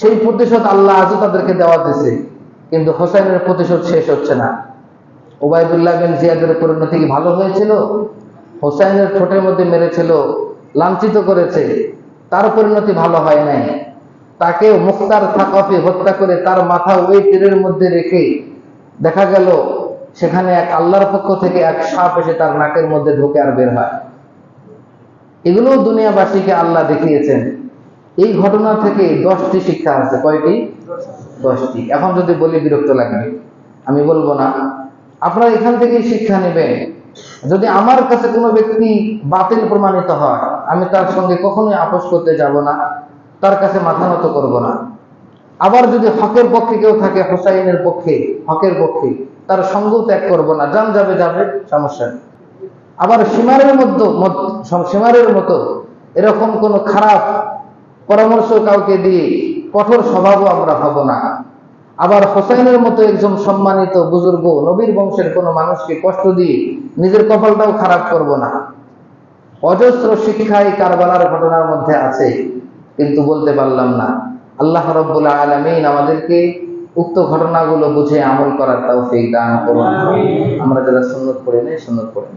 S1: সেই প্রতিশোধ আল্লাহ আজও তাদেরকে দেওয়া দিয়েছে, কিন্তু হোসাইনের প্রতিশোধ শেষ হচ্ছে না। উবাইদুল্লাহ বিন জিয়াদের পরিণতি কি ভালো হয়েছিল? হোসাইনের ঠোঁটের মধ্যে মেরেছিল, লাঞ্ছিত করেছে, তার পরিণতি ভালো হয় নাই। তাকে মুখতার থাকাফি হত্যা করে তার মাথা ওই তীরের মধ্যে রেখে দেখা গেল সেখানে এক আল্লাহর পক্ষ থেকে এক সাপ এসে তার নাকের মধ্যে ঢুকে আর বের হয়। এগুলো দুনিয়াবাসীকে আল্লাহ দেখিয়েছেন। এই ঘটনা থেকে 10টি শিক্ষা আছে। কয়টি? 10টি। এখন যদি বলি বিরক্ত লাগবে, আমি বলবো না। আপনারা এখান থেকে শিক্ষা নেবেন, যদি আমার কাছে কোনো ব্যক্তি বাতিল প্রমাণিত হয়, আমি তার সঙ্গে কখনোই আপোষ করতে যাব না, তার কাছে মাথা নত করব না। আবার যদি হকের পক্ষে কেউ থাকে, হোসাইনের পক্ষে, হকের পক্ষে, তার সঙ্গ ত্যাগ করব না। জান যাবে যাবে, সমস্যা নেই। আবার সীমারের মতো এরকম কোন খারাপ পরামর্শ কাউকে দিয়ে কঠোর স্বভাবও আমরা হব না। আবার হোসাইনের মতো একজন সম্মানিত বুজুর্গ নবীর বংশের কোন মানুষকে কষ্ট দিয়ে নিজের কপালটাও খারাপ করব না। অজস্র শিক্ষা এই কারবালার ঘটনার মধ্যে আছে, কিন্তু বলতে পারলাম না। আল্লাহ রাব্বুল আলামিন আমাদেরকে উক্ত ঘটনাগুলো বুঝে আমল করার তৌফিক দান করুন। আমরা যারা সুন্নাত পড়ি নাই, সুন্নাত পড়ি।